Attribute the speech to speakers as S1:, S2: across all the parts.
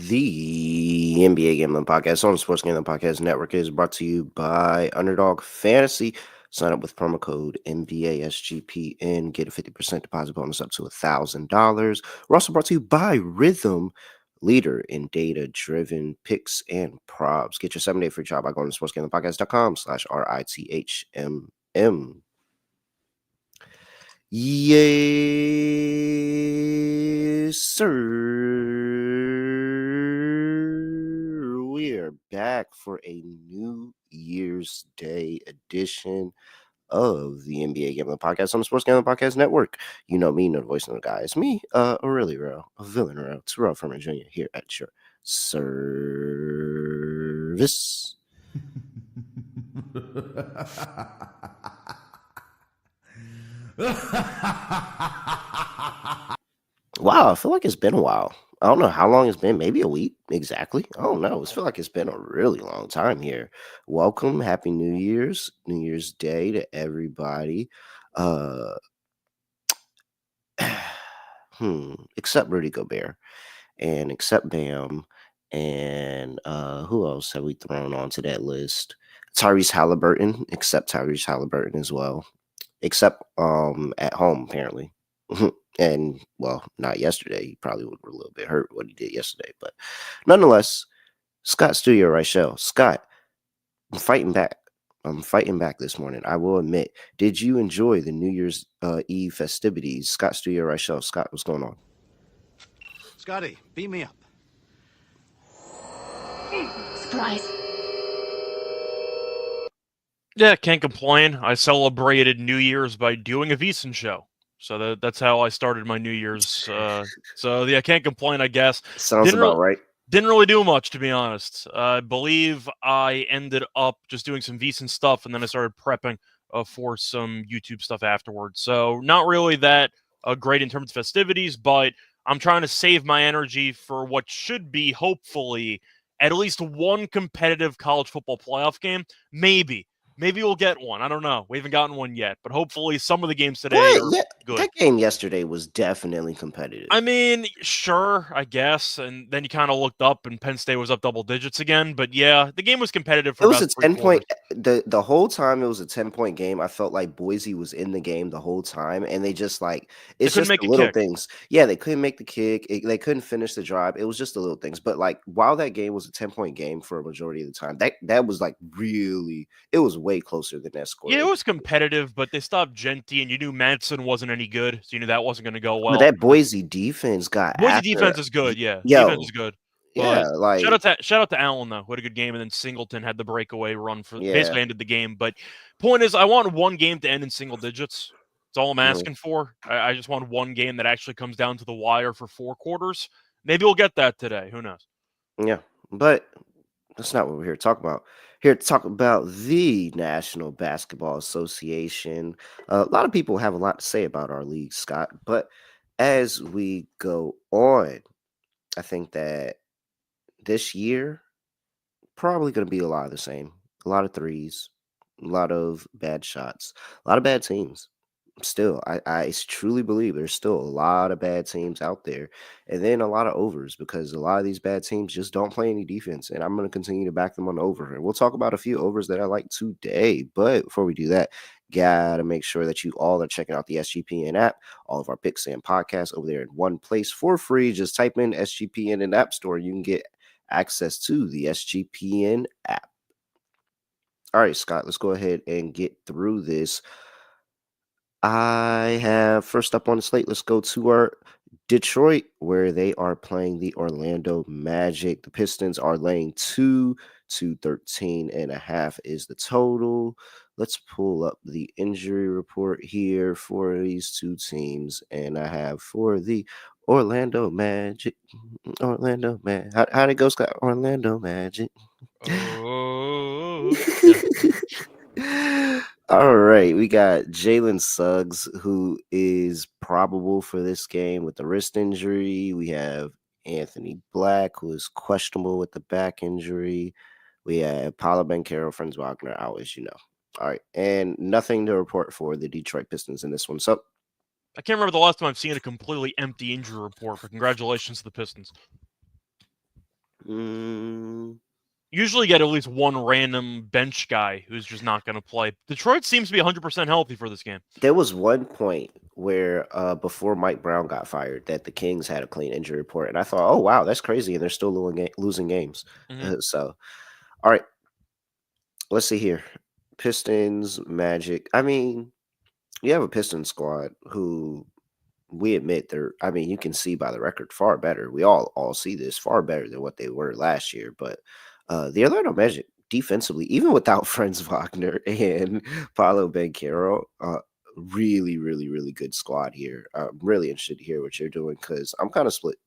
S1: The NBA Gambling Podcast on the Sports Gambling Podcast Network is brought to you by Underdog Fantasy. Sign up with promo code NBA get a 50% deposit bonus up to $1,000. We're also brought to you by Rhythm, leader in data-driven picks and props. Get your 7-day free trial by going to sportsgamblingpodcast.com/RITHMM. Yes, sir. We are back for a New Year's Day edition of the NBA Gambling Podcast on the Sports Gambling Podcast Network. You know me, know the voice of the guy. It's me, a really real, a villain real, Terrell Furman Jr. here at your service. Wow, I feel like it's been a while. I don't know how long it's been, maybe a week exactly. I don't know. I feel like it's been a really long time here. Welcome, Happy New Year's Day to everybody. Except Rudy Gobert and except Bam and who else have we thrown onto that list? Tyrese Halliburton, except Tyrese Halliburton as well. Except at home apparently. And well, not yesterday. He probably were a little bit hurt what he did yesterday, but nonetheless, Scott Studio Reichel. Scott, I'm fighting back. I'm fighting back this morning. I will admit. Did you enjoy the New Year's Eve festivities? Scott Studio Reichel. Scott, what's going on?
S2: Scotty, beam me up.
S3: Surprise.
S4: Yeah, can't complain. I celebrated New Year's by doing a VSiN show. So that's how I started my New Year's. So yeah, can't complain, I guess.
S1: Sounds about right.
S4: Didn't really do much, to be honest. I believe I ended up just doing some VSiN stuff, and then I started prepping for some YouTube stuff afterwards. So not really that great in terms of festivities, but I'm trying to save my energy for what should be, hopefully, at least one competitive college football playoff game. Maybe we'll get one. I don't know. We haven't gotten one yet, but hopefully some of the games today are good.
S1: That game yesterday was definitely competitive.
S4: I mean, sure, I guess. And then you kind of looked up and Penn State was up double digits again. But yeah, the game was competitive for about 3 quarters.
S1: The whole time it was a 10-point game. I felt like Boise was in the game the whole time. And they just it's just the little things. Yeah, they couldn't make the kick. They couldn't finish the drive. It was just the little things. But while that game was a 10-point game for a majority of the time, that was really, it was way closer than that score.
S4: Yeah, it was competitive, but they stopped Genty and you knew Madsen wasn't any good. So you knew that wasn't going to go well.
S1: But that Boise defense
S4: defense is good, yeah. Defense is good.
S1: Yeah,
S4: shout out to Allen though, who had a good game, and then Singleton had the breakaway run for basically ended the game. But point is, I want one game to end in single digits. That's all I'm asking for. I just want one game that actually comes down to the wire for 4 quarters. Maybe we'll get that today. Who knows?
S1: Yeah, but that's not what we're here to talk about. Here to talk about the National Basketball Association. A lot of people have a lot to say about our league, Scott. But as we go on, I think that this year probably going to be a lot of the same. A lot of threes, a lot of bad shots, a lot of bad teams. Still, I truly believe there's still a lot of bad teams out there, and then a lot of overs because a lot of these bad teams just don't play any defense, and I'm going to continue to back them on the over. And we'll talk about a few overs that I like today, but before we do that, gotta make sure that you all are checking out the SGPN app. All of our picks and podcasts over there in one place for free. Just type in SGPN in the App Store. You can get access to the SGPN app. All right, Scott, let's go ahead and get through this. I have first up on the slate. Let's go to our Detroit, where they are playing the Orlando Magic. The Pistons are laying 213.5 is the total. Let's pull up the injury report here for these two teams. And I have for the Orlando Magic. Orlando Magic. How'd it go, Scott? Orlando Magic.
S4: Oh,
S1: All right, we got Jalen Suggs, who is probable for this game with the wrist injury. We have Anthony Black, who is questionable with the back injury. We have Paolo Banchero, Franz Wagner out, as you know. All right, and nothing to report for the Detroit Pistons in this one. So
S4: I can't remember the last time I've seen a completely empty injury report, but congratulations to the Pistons.
S1: Mm,
S4: Usually get at least one random bench guy who's just not going to play. Detroit seems to be 100% healthy for this game.
S1: there was one point where before Mike Brown got fired that the Kings had a clean injury report, and I thought, oh wow, that's crazy, and they're still losing games.
S4: Hmm.
S1: So, all right, let's see here. Pistons, Magic. I mean, you have a Pistons squad who we admit they're. I mean, you can see by the record far better. We all see this far better than what they were last year. But the Orlando Magic defensively, even without Franz Wagner and Paulo Banchero, really, really, really good squad here. I'm really interested to hear what you're doing because I'm kind of split.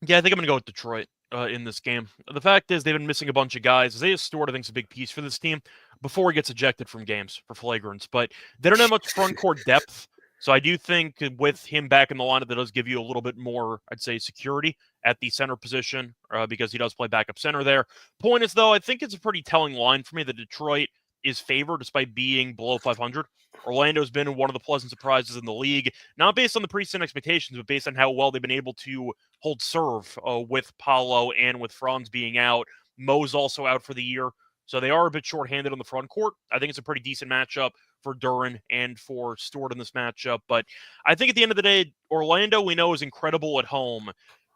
S4: Yeah, I think I'm going to go with Detroit in this game. The fact is, they've been missing a bunch of guys. Isaiah Stewart, I think, is a big piece for this team before he gets ejected from games for flagrants. But they don't have much front court depth. So I do think with him back in the lineup, that does give you a little bit more, I'd say, security at the center position because he does play backup center there. Point is, though, I think it's a pretty telling line for me that Detroit is favored despite being below 500. Orlando's been one of the pleasant surprises in the league, not based on the preseason expectations, but based on how well they've been able to hold serve with Paulo and with Franz being out. Mo's also out for the year. So they are a bit shorthanded on the front court. I think it's a pretty decent matchup for Duran and for Stewart in this matchup. But I think at the end of the day, Orlando, we know, is incredible at home.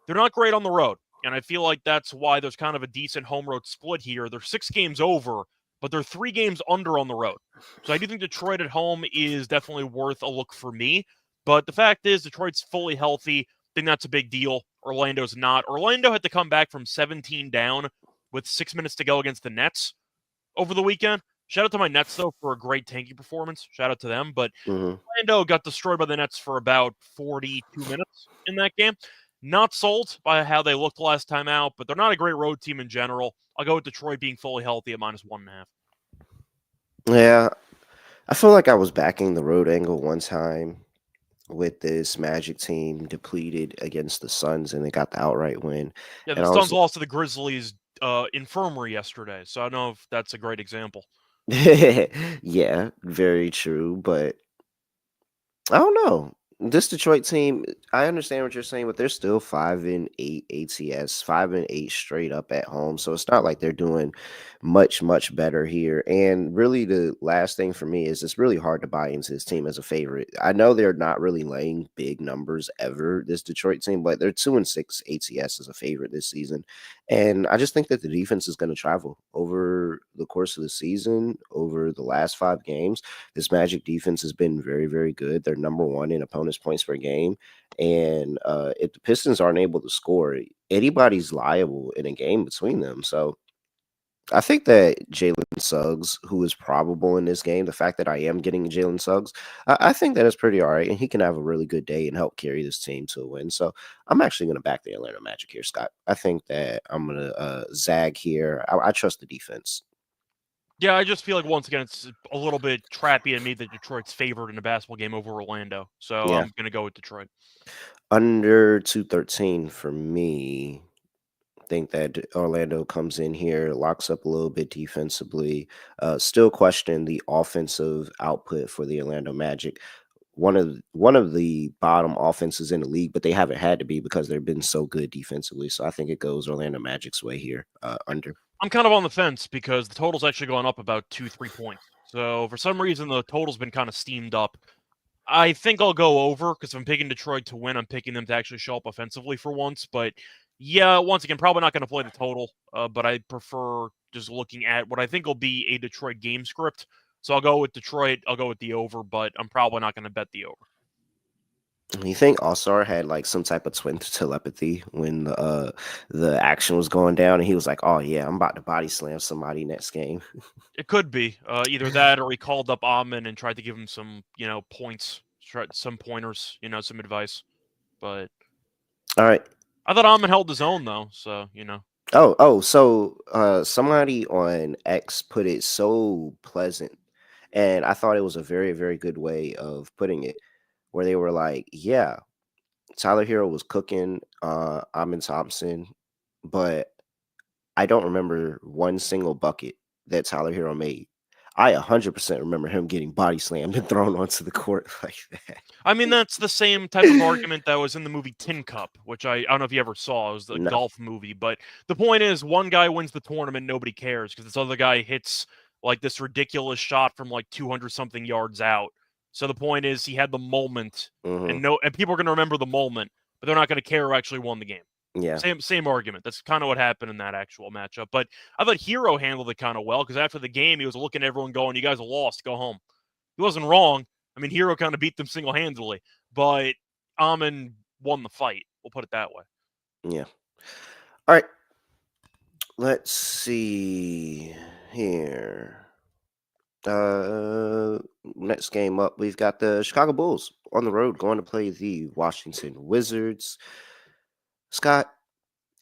S4: They're not great on the road. And I feel like that's why there's kind of a decent home road split here. They're 6 games over, but they're 3 games under on the road. So I do think Detroit at home is definitely worth a look for me. But the fact is, Detroit's fully healthy. I think that's a big deal. Orlando's not. Orlando had to come back from 17 down with 6 minutes to go against the Nets over the weekend. Shout out to my Nets, though, for a great tanking performance. Shout out to them. But
S1: Hmm.
S4: Orlando got destroyed by the Nets for about 42 minutes in that game. Not sold by how they looked last time out, but they're not a great road team in general. I'll go with Detroit being fully healthy at -1.5.
S1: Yeah, I feel like I was backing the road angle one time with this Magic team depleted against the Suns, and they got the outright win.
S4: Yeah,
S1: And
S4: the
S1: I
S4: Suns
S1: was,
S4: lost to the Grizzlies infirmary yesterday, so I don't know if that's a great example.
S1: yeah, very true. But I don't know. This Detroit team, I understand what you're saying, but they're still 5-8 ATS, 5-8 straight up at home. So it's not like they're doing much better here. And really, the last thing for me is it's really hard to buy into this team as a favorite. I know they're not really laying big numbers ever, this Detroit team, but they're 2-6 ATS as a favorite this season. And I just think that the defense is going to travel over the course of the season, over the last 5 games. This Magic defense has been very, very good. They're number one in opponents' points per game. And if the Pistons aren't able to score, anybody's liable in a game between them. So I think that Jalen Suggs, who is probable in this game, the fact that I am getting Jalen Suggs, I think that is pretty all right. And he can have a really good day and help carry this team to a win. So I'm actually going to back the Atlanta Magic here, Scott. I think that I'm going to zag here. I trust the defense.
S4: Yeah, I just feel like once again it's a little bit trappy to me that Detroit's favored in a basketball game over Orlando. So
S1: Yeah.
S4: I'm gonna go with Detroit.
S1: Under 213 for me. Think that Orlando comes in here, locks up a little bit defensively. Still question the offensive output for the Orlando Magic. One of the bottom offenses in the league, but they haven't had to be because they've been so good defensively. So I think it goes Orlando Magic's way here. Under.
S4: I'm kind of on the fence because the total's actually gone up about 2-3 points. So for some reason the total's been kind of steamed up. I think I'll go over because if I'm picking Detroit to win, I'm picking them to actually show up offensively for once. But yeah, once again, probably not going to play the total. But I prefer just looking at what I think will be a Detroit game script. So I'll go with Detroit. I'll go with the over, but I'm probably not going to bet the over.
S1: You think All-Star had like some type of twin telepathy when the action was going down, and he was like, "Oh yeah, I'm about to body slam somebody next game."
S4: It could be either that or he called up Amon and tried to give him some, points, some pointers, some advice. But
S1: All right.
S4: I thought Amon held his own though, so.
S1: So somebody on X put it so pleasant, and I thought it was a very, very good way of putting it, where they were like, "Yeah, Tyler Hero was cooking, Amin Thompson, but I don't remember one single bucket that Tyler Hero made. I 100% remember him getting body slammed and thrown onto the court like that.
S4: I mean, that's the same type of argument that was in the movie Tin Cup, which I don't know if you ever saw. It was the
S1: No.
S4: golf movie. But the point is, one guy wins the tournament, nobody cares, because this other guy hits like this ridiculous shot from like 200-something yards out. So the point is, he had the moment,
S1: Mhm.
S4: and people are going to remember the moment, but they're not going to care who actually won the game.
S1: Yeah.
S4: Same argument. That's kind of what happened in that actual matchup. But I thought Hero handled it kind of well, because after the game, he was looking at everyone going, "You guys are lost. Go home." He wasn't wrong. I mean, Hero kind of beat them single-handedly, but Amin won the fight. We'll put it that way.
S1: Yeah. All right. Let's see here. Next game up, we've got the Chicago Bulls on the road going to play the Washington Wizards. Scott,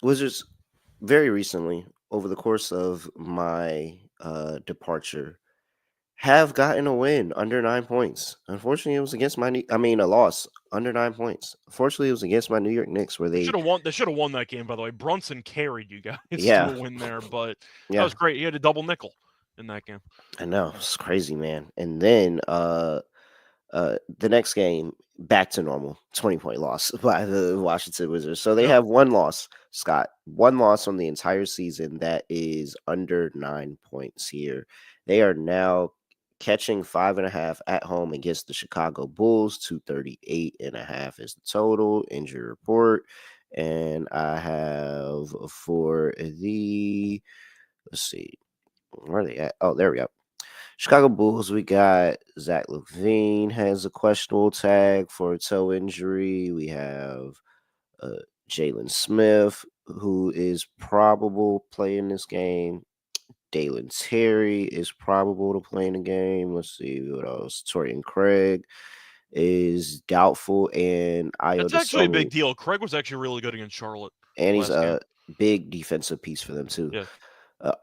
S1: Wizards very recently, over the course of my departure, have gotten a win under 9 points. Unfortunately, it was against a loss under 9 points. Unfortunately, it was against my New York Knicks where
S4: They
S1: they,
S4: should have won that game, by the way. Brunson carried you guys to
S1: yeah,
S4: a win there, but that
S1: yeah,
S4: was great. He had a double nickel in that game.
S1: I know, it's crazy, man. And then the next game, back to normal, 20-point loss by the Washington Wizards. So they
S4: Yeah.
S1: have one loss, Scott, one loss on the entire season that is under 9 points here. They are now catching 5.5 at home against the Chicago Bulls. 238.5 is the total injury report. And I have for the, let's see, where are they at? Oh, there we go. Chicago Bulls, we got Zach LaVine has a questionable tag for a toe injury. We have Jalen Smith, who is probable playing this game. Dalen Terry is probable to play in the game. Let's see what else. Torian Craig is doubtful, and Ayo
S4: That's actually a big
S1: DeSomo,
S4: deal. Craig was actually really good against Charlotte
S1: and he's
S4: last game.
S1: a big defensive piece for them too.
S4: Yeah.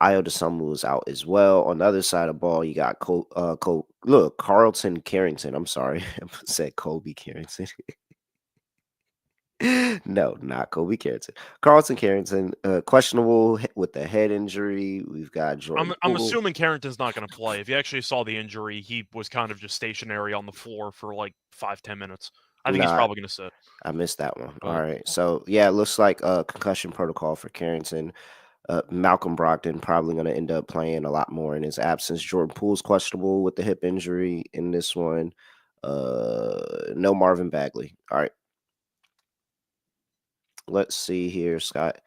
S1: Ayo DeSomo is out as well. On the other side of the ball, you got Carlton Carrington. I'm sorry, I said Kobe Carrington. No, not Kobe Carrington. Carlton Carrington, questionable with the head injury. We've got Jordan
S4: I'm
S1: Poole.
S4: assuming Carrington's not going to play. If you actually saw the injury, he was kind of just stationary on the floor for like 5-10 minutes. I think he's
S1: Nah,
S4: probably going to sit.
S1: I missed that one. All
S4: But
S1: right. So, yeah, it looks like a concussion protocol for Carrington. Malcolm Brogdon probably going to end up playing a lot more in his absence. Jordan Poole's questionable with the hip injury in this one. No Marvin Bagley. All right. Let's see here, Scott.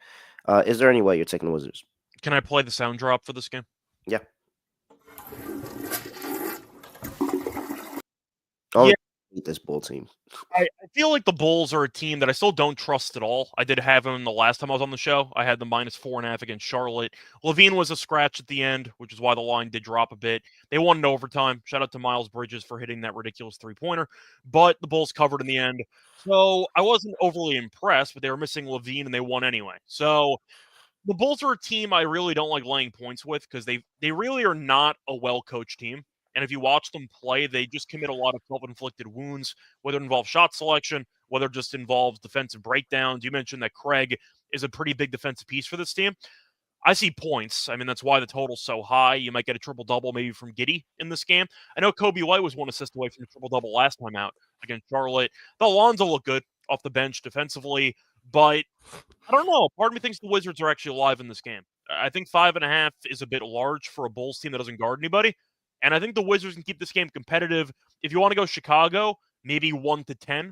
S1: Is there any way you're taking the Wizards?
S4: can I play the sound drop for this game?
S1: Yeah. Oh,
S4: Yeah.
S1: beat this Bull team.
S4: I feel like the Bulls are a team that I still don't trust at all. I did have them the last time I was on the show. I had the -4.5 against Charlotte. LaVine was a scratch at the end, which is why the line did drop a bit. They won in overtime. Shout out to Miles Bridges for hitting that ridiculous three-pointer. But the Bulls covered in the end. So I wasn't overly impressed, but they were missing LaVine, and they won anyway. So the Bulls are a team I really don't like laying points with because they really are not a well-coached team. And if you watch them play, they just commit a lot of self-inflicted wounds, whether it involves shot selection, whether it just involves defensive breakdowns. You mentioned that Craig is a pretty big defensive piece for this team. I see points. I mean, that's why the total's so high. You might get a triple-double maybe from Giddey in this game. I know Kobe White was one assist away from a triple-double last time out against Charlotte. The Alonzo looked good off the bench defensively, but I don't know. Part of me thinks the Wizards are actually alive in this game. I think 5.5 is a bit large for a Bulls team that doesn't guard anybody. And I think the Wizards can keep this game competitive. If you want to go Chicago, maybe 1-10.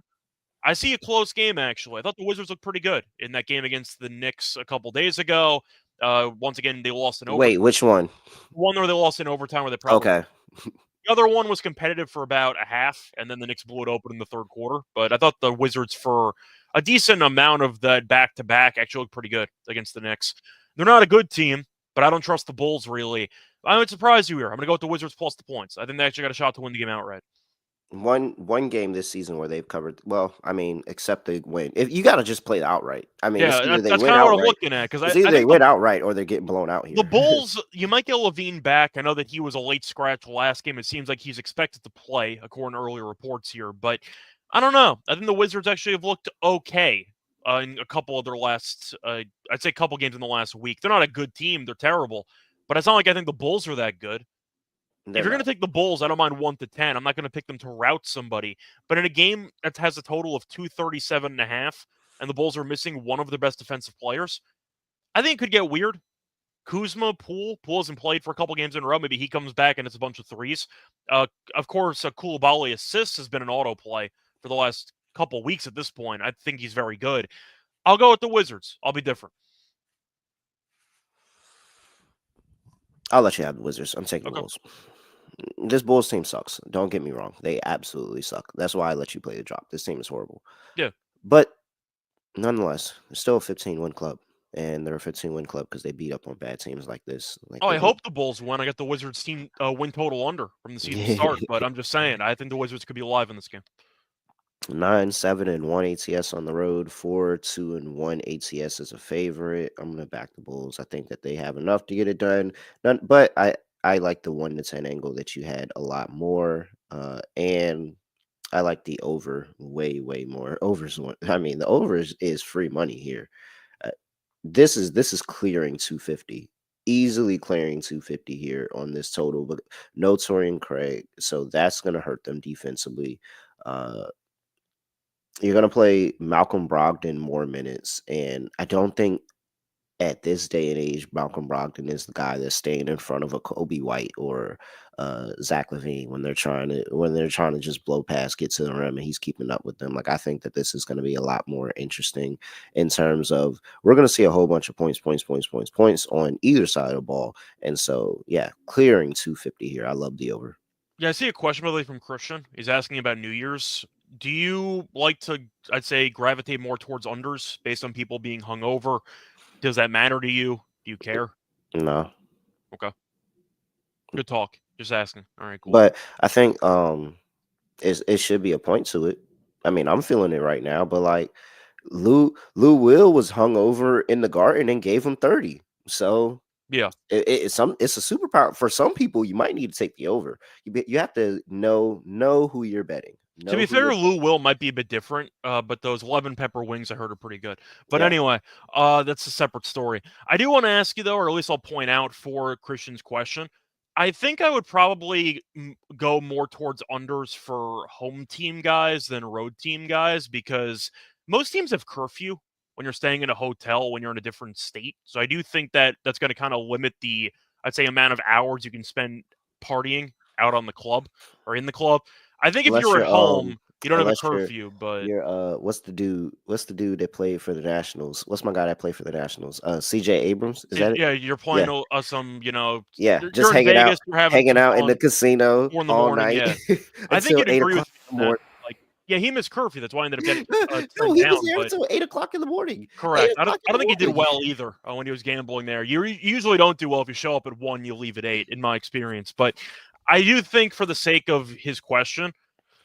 S4: I see a close game, actually. I thought the Wizards looked pretty good in that game against the Knicks a couple days ago. Once again, they lost in overtime.
S1: Wait, which one?
S4: One where they lost in overtime where they probably.
S1: Okay.
S4: The other one was competitive for about a half, and then the Knicks blew it open in the third quarter. But I thought the Wizards, for a decent amount of that back-to-back, actually looked pretty good against the Knicks. They're not a good team, but I don't trust the Bulls, really. I would surprise you here. I'm going to go with the Wizards plus the points. I think they actually got a shot to win the game outright.
S1: One game this season where they've covered. Well, I mean, except they win. If you got to just play it outright. I mean, it's
S4: Yeah,
S1: either they
S4: that's
S1: win
S4: kind of what I'm
S1: outright.
S4: looking at. Because
S1: It's
S4: I
S1: either they
S4: think
S1: win outright or they're getting blown out here.
S4: the Bulls, you might get LaVine back. I know that he was a late scratch last game. It seems like he's expected to play, according to earlier reports here. But I don't know. I think the Wizards actually have looked okay in a couple of their last, I'd say a couple games in the last week. They're not a good team. They're terrible. But it's not like I think the Bulls are that good. If you're going to take the Bulls, I don't mind 1 to 10. I'm not going to pick them to rout somebody. But in a game that has a total of 237.5, and the Bulls are missing one of their best defensive players, I think it could get weird. Kuzma, Poole hasn't played for a couple games in a row. Maybe he comes back and it's a bunch of threes. Of course, Coulibaly assists has been an autoplay for the last couple weeks at this point. I think he's very good. I'll go with the Wizards. I'll be different.
S1: I'll let you have the Wizards. I'm taking the
S4: Okay.
S1: Bulls. This Bulls team sucks. Don't get me wrong. They absolutely suck. That's why I let you play the drop. This team is horrible.
S4: Yeah.
S1: But nonetheless, they're still a 15-win club. And they're a 15-win club because they beat up on bad teams like this. Like
S4: I hope the Bulls win. I got the Wizards team win total under from the season start, but I'm just saying, I think the Wizards could be alive in this game.
S1: 9-7-1 ATS on the road, 4-2-1 ATS as a favorite. I'm gonna back the Bulls. I think that they have enough to get it done. But I like the 1 to 10 angle that you had a lot more, and I like the over way more. The over is free money here. This is clearing 250. Easily clearing 250 here on this total, but no Torian Craig, so that's going to hurt them defensively. You're going to play Malcolm Brogdon more minutes, and I don't think at this day and age Malcolm Brogdon is the guy that's staying in front of a Kobe White or Zach LaVine when they're trying to just blow past, get to the rim, and he's keeping up with them. Like, I think that this is going to be a lot more interesting in terms of we're going to see a whole bunch of points on either side of the ball. And so, yeah, clearing 250 here. I love the over.
S4: Yeah, I see a question by the way from Christian. He's asking about New Year's. Do you like to, I'd say, gravitate more towards unders based on people being hungover? Does that matter to you? Do you care?
S1: No.
S4: Okay. Good talk. Just asking. All right, cool.
S1: But I think it should be a point to it. I mean, I'm feeling it right now, but like Lou Will was hungover in the Garden and gave him 30. So
S4: yeah,
S1: it's a superpower for some people. You might need to take the over. You have to know who you're betting.
S4: To be fair, Lou Will might be a bit different, but those lemon pepper wings I heard are pretty good. But anyway, that's a separate story. I do want to ask you, though, or at least I'll point out for Christian's question, I think I would probably go more towards unders for home team guys than road team guys because most teams have curfew when you're staying in a hotel when you're in a different state. So I do think that that's going to kind of limit the, I'd say, amount of hours you can spend partying out on the club or in the club. I think if you're at home, you don't have a curfew, but
S1: you're what's the dude that played for the Nationals? What's my guy that played for the Nationals? CJ Abrams, is that it?
S4: Yeah, you're playing some,
S1: yeah,
S4: you're
S1: just
S4: in
S1: hanging
S4: Vegas,
S1: out,
S4: you're having some
S1: in the
S4: fun,
S1: casino
S4: 4 in the
S1: all
S4: morning,
S1: night
S4: yeah. I think
S1: until
S4: you'd
S1: 8
S4: agree
S1: o'clock
S4: with
S1: in the morning.
S4: like, yeah, he missed curfew. That's why I ended up getting
S1: No,
S4: turned
S1: he
S4: down.
S1: was there
S4: But
S1: until 8 o'clock in the morning.
S4: correct. I don't think he did well either when he was gambling there. You usually don't do well if you show up at 1, you leave at 8, in my experience. But I do think for the sake of his question,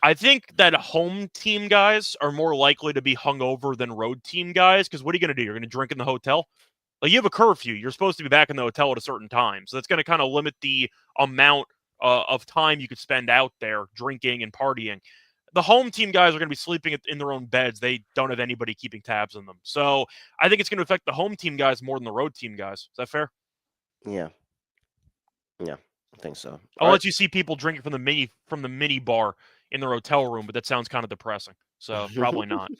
S4: I think that home team guys are more likely to be hungover than road team guys because what are you going to do? You're going to drink in the hotel? Like, you have a curfew. You're supposed to be back in the hotel at a certain time. So that's going to kind of limit the amount of time you could spend out there drinking and partying. The home team guys are going to be sleeping in their own beds. They don't have anybody keeping tabs on them. So I think it's going to affect the home team guys more than the road team guys. Is that fair?
S1: Yeah. Yeah, I think so.
S4: I'll let you see people drinking from the mini bar in their hotel room, but that sounds kind of depressing. So probably not.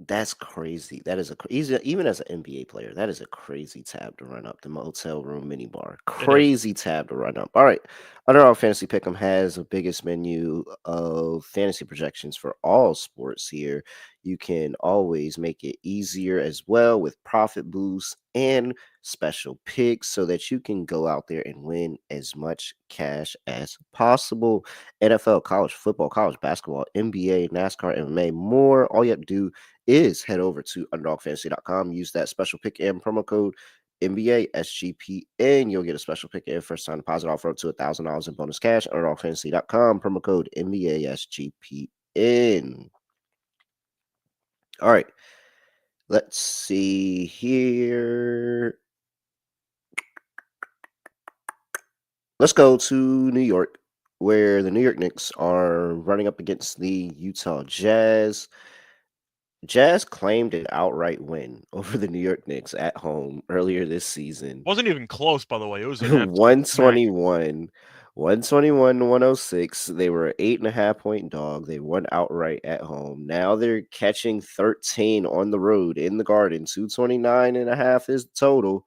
S1: That's crazy. That is even as an NBA player, that is a crazy tab to run up. The motel room mini bar, crazy tab to run up. All right, Underdog Fantasy Pick'em has the biggest menu of fantasy projections for all sports here. You can always make it easier as well with profit boosts and special picks so that you can go out there and win as much cash as possible. NFL, college football, college basketball, NBA, NASCAR, MMA, more. All you have to do is head over to underdogfantasy.com, use that special pick and promo code NBA SGPN. You'll get a special pick and first time deposit offer up to $1,000 in bonus cash. Underdogfantasy.com, promo code NBA SGPN. All right, let's see here. Let's go to New York, where the New York Knicks are running up against the Utah Jazz. Jazz claimed an outright win over the New York Knicks at home earlier this season.
S4: Wasn't even close, by the way. It was an absolute smack.
S1: 121 to 106. They were an 8.5 point dog. They won outright at home. Now they're catching 13 on the road in the Garden. 229.5 is the total.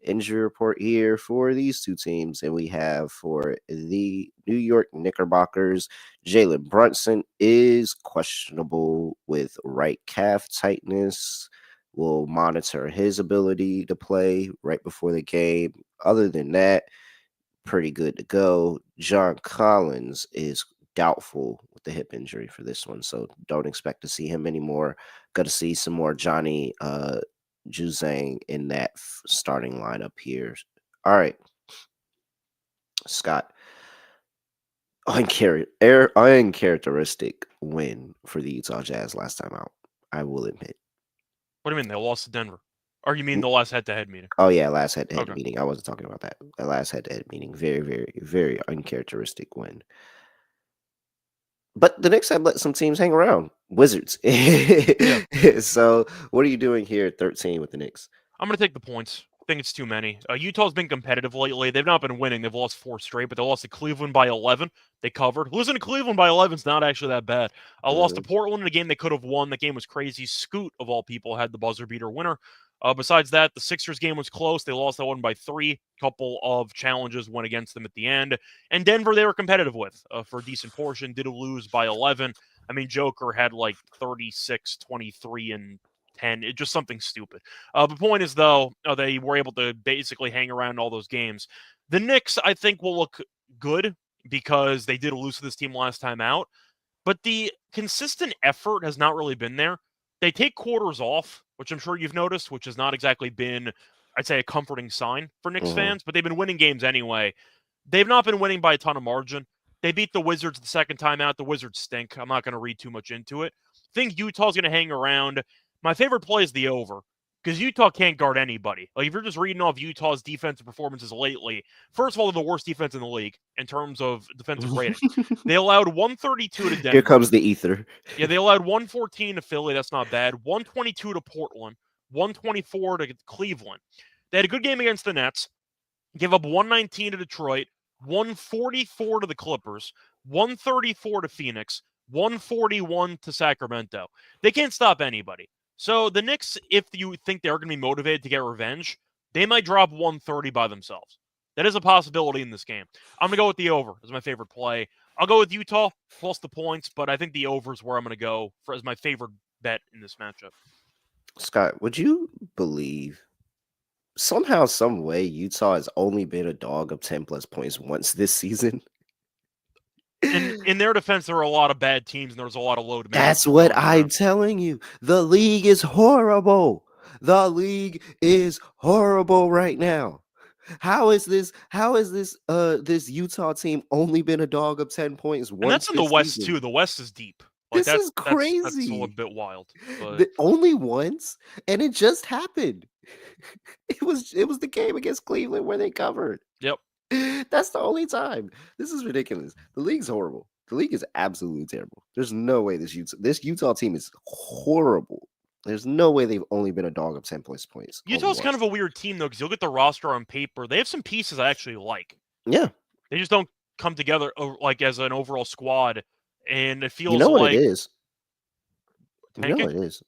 S1: Injury report here for these two teams. And we have for the New York Knickerbockers, Jalen Brunson is questionable with right calf tightness. We'll monitor his ability to play right before the game. Other than that, pretty good to go. John Collins is doubtful with the hip injury for this one, so don't expect to see him anymore. Got to see some more Johnny Juzang in that starting lineup here. All right, Scott. Uncharacteristic win for the Utah Jazz last time out, I will admit.
S4: What do you mean? They lost to Denver. Or you mean the last head-to-head meeting?
S1: Oh, yeah, last head-to-head
S4: Okay.
S1: meeting. I wasn't talking about that. The last head-to-head meeting. Very, very, very uncharacteristic win. But the Knicks have let some teams hang around. Wizards. So what are you doing here at 13 with the Knicks?
S4: I'm going to take the points. I think it's too many. Utah's been competitive lately. They've not been winning. They've lost 4 straight, but they lost to Cleveland by 11. They covered. Losing to Cleveland by 11 is not actually that bad. Lost to Portland in a game they could have won. That game was crazy. Scoot, of all people, had the buzzer beater winner. Besides that, the Sixers game was close. They lost that one by 3. Couple of challenges went against them at the end. And Denver, they were competitive with for a decent portion. Did lose by 11. I mean, Joker had like 36, 23, and 10. It's just something stupid. The point is, though, they were able to basically hang around all those games. The Knicks, I think, will look good because they did lose to this team last time out. But the consistent effort has not really been there. They take quarters off, which I'm sure you've noticed, which has not exactly been, I'd say, a comforting sign for Knicks fans. But they've been winning games anyway. They've not been winning by a ton of margin. They beat the Wizards the second time out. The Wizards stink. I'm not going to read too much into it. I think Utah's going to hang around. My favorite play is the over because Utah can't guard anybody. Like, if you're just reading off Utah's defensive performances lately, first of all, they're the worst defense in the league in terms of defensive rating. They allowed 132 to Denver.
S1: Here comes the ether.
S4: Yeah, they allowed 114 to Philly. That's not bad. 122 to Portland. 124 to Cleveland. They had a good game against the Nets. Give up 119 to Detroit. 144 to the Clippers. 134 to Phoenix. 141 to Sacramento. They can't stop anybody. So the Knicks, if you think they're going to be motivated to get revenge, they might drop 130 by themselves. That is a possibility in this game. I'm going to go with the over as my favorite play. I'll go with Utah plus the points, but I think the over is where I'm going to go as my favorite bet in this matchup.
S1: Scott, would you believe somehow, some way, Utah has only been a dog of 10 plus points once this season?
S4: In their defense, there are a lot of bad teams, and there's a lot of low demand.
S1: That's what I'm telling you. The league is horrible. The league is horrible right now. How is this this Utah team only been a dog of 10 points once?
S4: And that's in the West
S1: season?
S4: too. The West is deep. Like,
S1: this is crazy.
S4: That's a little bit wild. But
S1: only once, and it just happened. It was the game against Cleveland where they covered.
S4: Yep.
S1: That's the only time. This is ridiculous. The league's horrible. The league is absolutely terrible. There's no way this Utah team is horrible. There's no way they've only been a dog of 10 points.
S4: Utah's kind of a weird team, though, because you'll get the roster on paper. They have some pieces I actually like.
S1: Yeah.
S4: They just don't come together like as an overall squad, and it feels
S1: what
S4: like
S1: it is.
S4: Tanking?
S1: You know what it is.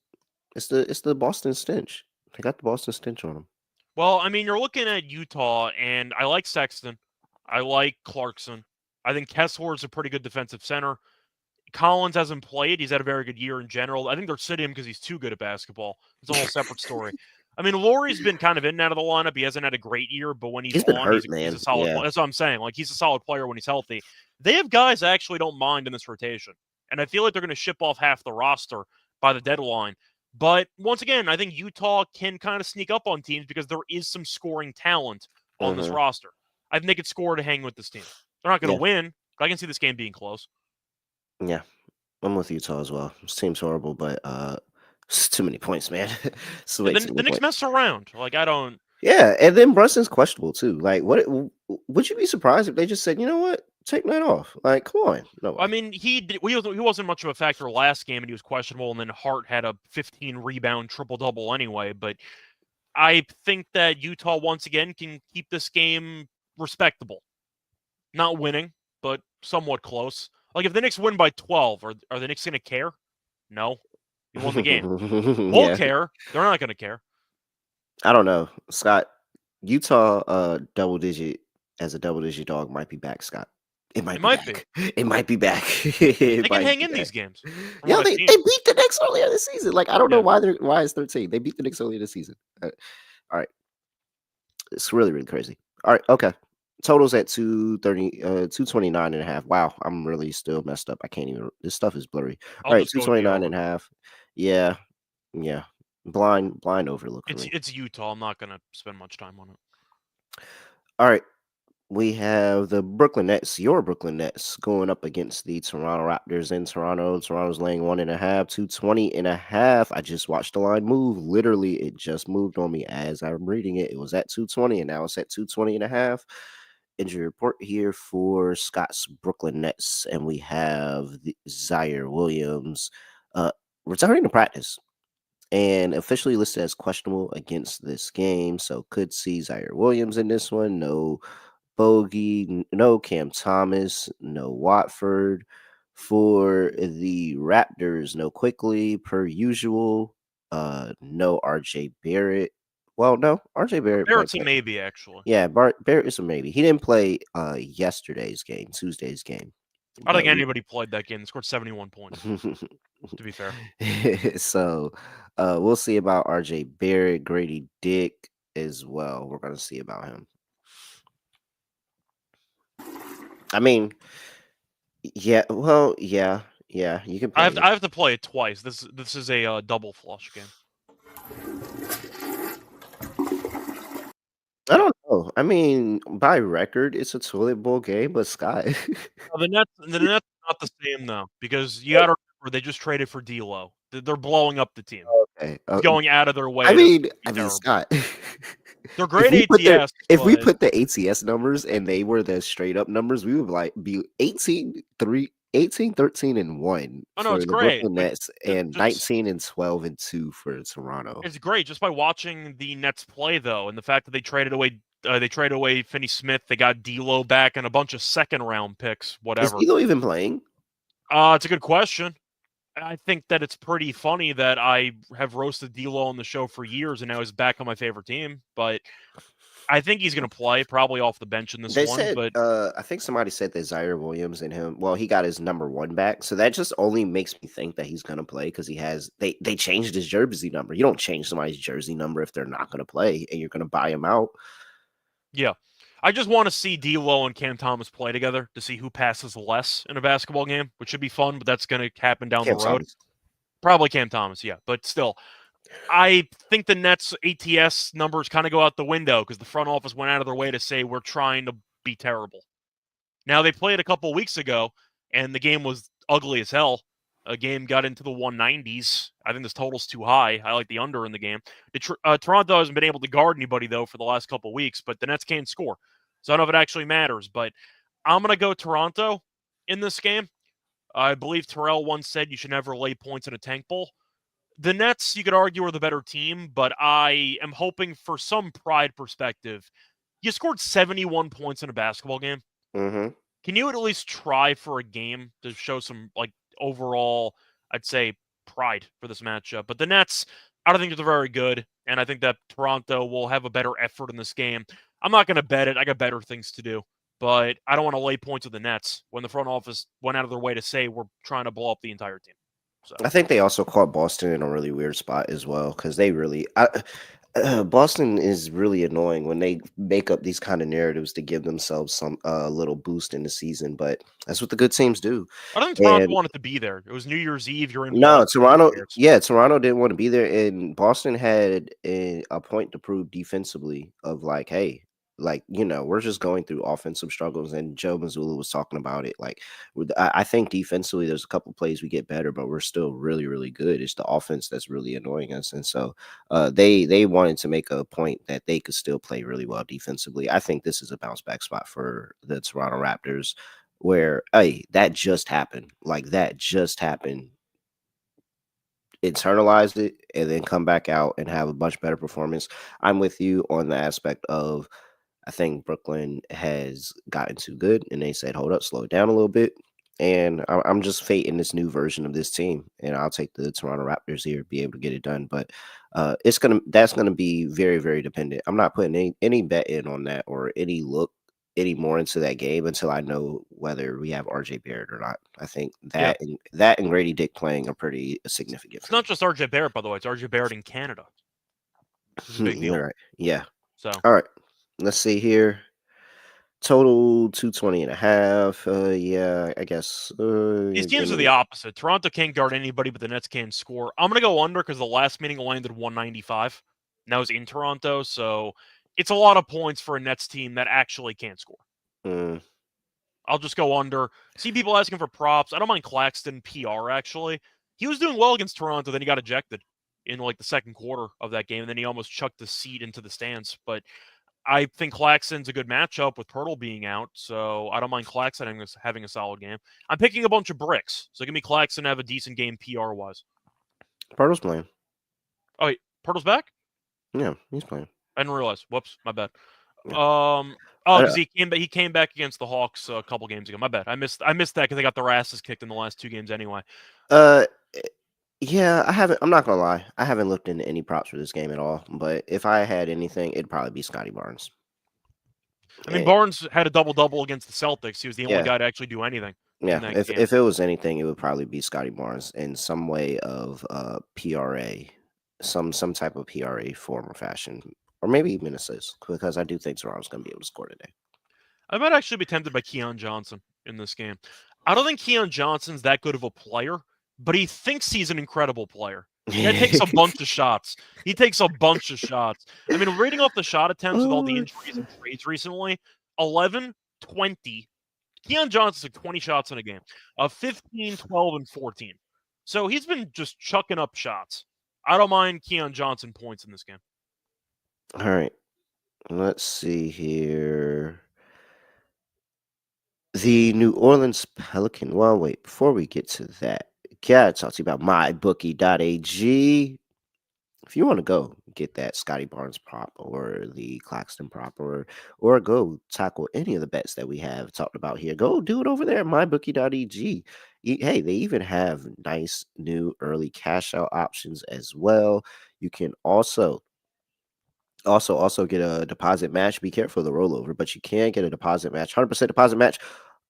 S1: It's the Boston stench. They got the Boston stench on them.
S4: Well, I mean, you're looking at Utah, and I like Sexton. I like Clarkson. I think Kessler is a pretty good defensive center. Collins hasn't played. He's had a very good year in general. I think they're sitting him because he's too good at basketball. It's a whole separate story. I mean, Laurie's been kind of in and out of the lineup. He hasn't had a great year, but when he's
S1: been
S4: on,
S1: hurt,
S4: he's a solid player. That's what I'm saying. Like, he's a solid player when he's healthy. They have guys I actually don't mind in this rotation. And I feel like they're going to ship off half the roster by the deadline. But once again, I think Utah can kind of sneak up on teams because there is some scoring talent on this roster. I think they could score to hang with this team. They're not going to win. I can see this game being close.
S1: Yeah, I'm with Utah as well. This team's horrible, but it's too many points, man.
S4: The Knicks mess around. Like, I don't.
S1: Yeah, and then Brunson's questionable too. Like, what would you be surprised if they just said, you know what, take night off. Like, come on. No way.
S4: I mean, he wasn't much of a factor last game, and he was questionable. And then Hart had a 15 rebound triple double anyway. But I think that Utah once again can keep this game respectable, not winning, but somewhat close. Like if the Knicks win by 12, are the Knicks going to care? No, you won the game. We'll care. They're not going to care.
S1: I don't know, Scott. Utah, double digit dog might be back, Scott. It might be back. It might be back.
S4: They can hang in these games.
S1: Yeah, they beat the Knicks earlier this season. Like, I don't know why it's 13. They beat the Knicks earlier this season. All right. It's really, really crazy. All right, okay. Totals at 230, 229 and a half. Wow, I'm really still messed up. I can't even, this stuff is blurry. All right, 229 and a half. Yeah. Blind overlook for me.
S4: It's Utah. I'm not going to spend much time on it.
S1: All right. We have the Brooklyn Nets, your Brooklyn Nets, going up against the Toronto Raptors in Toronto. Toronto's laying 1.5, 220 and a half. I just watched the line move. Literally, it just moved on me as I'm reading it. It was at 220, and now it's at 220 and a half. Injury report here for Scott's Brooklyn Nets, and we have the Zaire Williams returning to practice and officially listed as questionable against this game. So could see Zaire Williams in this one. No Bogey, no Cam Thomas, no Watford. For the Raptors, no Quickly, per usual. No RJ Barrett. Well, no, RJ Barrett.
S4: Barrett's a maybe, actually.
S1: Yeah, Barrett is a maybe. He didn't play yesterday's game, Tuesday's game.
S4: I don't think anybody played that game. They scored 71 points, to be fair.
S1: So we'll see about RJ Barrett, Grady Dick as well. We're going to see about him. I mean, yeah, well, yeah, you can play
S4: I have to play it twice. This is a double flush game.
S1: I don't know. I mean, by record, it's a toilet bowl game, but Scott.
S4: The Nets not the same though, because you got to remember they just traded for D'Lo. They're blowing up the team.
S1: Okay,
S4: going out of their way.
S1: I mean, Scott.
S4: They're great ATS.
S1: If we put the ATS numbers and they were the straight up numbers, we would like be 18, 13, and 1
S4: for it's
S1: the
S4: great.
S1: Brooklyn Nets and 19 and 12 and 2 for Toronto.
S4: It's great just by watching the Nets play though, and the fact that they traded away Finney Smith, they got D'Lo back and a bunch of second round picks, whatever.
S1: Is D'Lo even playing?
S4: It's a good question. I think that it's pretty funny that I have roasted D'Lo on the show for years, and now he's back on my favorite team. But I think he's going to play, probably off the bench in this one. But
S1: I think somebody said that Zaire Williams and him. Well, he got his number 1 back, so that just only makes me think that he's going to play because he has. They changed his jersey number. You don't change somebody's jersey number if they're not going to play, and you're going to buy him out.
S4: Yeah. I just want to see D'Lo and Cam Thomas play together to see who passes less in a basketball game, which should be fun, but that's going to happen down the road. Thomas. Probably Cam Thomas, yeah. But still, I think the Nets ATS numbers kind of go out the window because the front office went out of their way to say we're trying to be terrible. Now, they played a couple weeks ago, and the game was ugly as hell. A game got into the 190s. I think this total's too high. I like the under in the game. Toronto hasn't been able to guard anybody, though, for the last couple weeks, but the Nets can't score. So I don't know if it actually matters, but I'm going to go Toronto in this game. I believe Terrell once said you should never lay points in a tank bowl. The Nets, you could argue, are the better team, but I am hoping for some pride perspective. You scored 71 points in a basketball game.
S1: Mm-hmm.
S4: Can you at least try for a game to show some, overall, I'd say, pride for this matchup? But the Nets, I don't think they're very good, and I think that Toronto will have a better effort in this game. I'm not going to bet it. I got better things to do. But I don't want to lay points with the Nets when the front office went out of their way to say we're trying to blow up the entire team. So.
S1: I think they also caught Boston in a really weird spot as well because they really Boston is really annoying when they make up these kind of narratives to give themselves some little boost in the season, but that's what the good teams do.
S4: I don't think Toronto wanted to be there. It was New Year's Eve. You're in.
S1: No, Toronto. Yeah, Toronto didn't want to be there, and Boston had a point to prove defensively of hey. We're just going through offensive struggles, and Joe Mazzulla was talking about it. I think defensively, there's a couple plays we get better, but we're still really, really good. It's the offense that's really annoying us, and so they wanted to make a point that they could still play really well defensively. I think this is a bounce back spot for the Toronto Raptors. where, hey, that just happened. Like, that just happened. Internalize it and then come back out and have a much better performance. I'm with you on the aspect of I think Brooklyn has gotten too good, and they said, "Hold up, slow it down a little bit." And I'm just fating this new version of this team, and I'll take the Toronto Raptors here, be able to get it done. But that's gonna be very, very dependent. I'm not putting any bet in on that or any look any more into that game until I know whether we have RJ Barrett or not. I think
S4: Yeah.
S1: that and Grady Dick playing are pretty significant
S4: It's
S1: for
S4: not
S1: me.
S4: just RJ Barrett, by the way. It's RJ Barrett in Canada. This is a big deal.
S1: You're right. Yeah.
S4: So
S1: All right. Let's see here. Total 220.5. Yeah, I guess.
S4: these
S1: Give
S4: teams are the
S1: me.
S4: opposite. Toronto can't guard anybody, but the Nets can score. I'm gonna go under because the last meeting landed 195. And that was in Toronto, so it's a lot of points for a Nets team that actually can't score.
S1: Mm,
S4: I'll just go under. See people asking for props. I don't mind Claxton PR actually. He was doing well against Toronto, then he got ejected in like the second quarter of that game, and then he almost chucked the seat into the stands. But I think Claxton's a good matchup with Pirtle being out, so I don't mind Claxton having a solid game. I'm picking a bunch of bricks, so give me Claxton to have a decent game PR wise.
S1: Pirtle's playing.
S4: Oh, wait, Pirtle's back?
S1: Yeah, he's playing.
S4: I didn't realize. Whoops, my bad.
S1: Yeah.
S4: Oh,
S1: I,
S4: because he came back against the Hawks a couple games ago. My bad. I missed that because they got their asses kicked in the last 2 games anyway.
S1: uh, yeah, I haven't. I'm not gonna lie. I haven't looked into any props for this game at all. But if I had anything, it'd probably be Scotty Barnes.
S4: I mean,
S1: Eh,
S4: Barnes had a double-double against the Celtics. He was the only
S1: yeah,
S4: guy to actually do anything in
S1: yeah.
S4: that game.
S1: If it was anything, it would probably be Scotty Barnes in some way of PRA, some type of PRA form or fashion, or maybe even assist, because I do think Toronto's gonna be able to score today.
S4: I might actually be tempted by Keon Johnson in this game. I don't think Keon Johnson's that good of a player, but he thinks he's an incredible player. The guy takes a bunch of shots. He takes a bunch of shots. I mean, rating off the shot attempts with all the
S1: Oh,
S4: injuries and trades recently, 11, 20. Keon Johnson took 20 shots in a game, 15, 12, and 14. So he's been just chucking up shots. I don't mind Keon Johnson points in this game.
S1: all right. Let's see here. The New Orleans Pelican. Well, wait, before we get to that, gotta talk to you about mybookie.ag. If you want to go get that Scotty Barnes prop or the Claxton prop or go tackle any of the bets that we have talked about here, go do it over there at mybookie.ag. Hey, they even have nice new early cash out options as well. You can also get a deposit match. Be careful of the rollover, but you can get a deposit match, 100% deposit match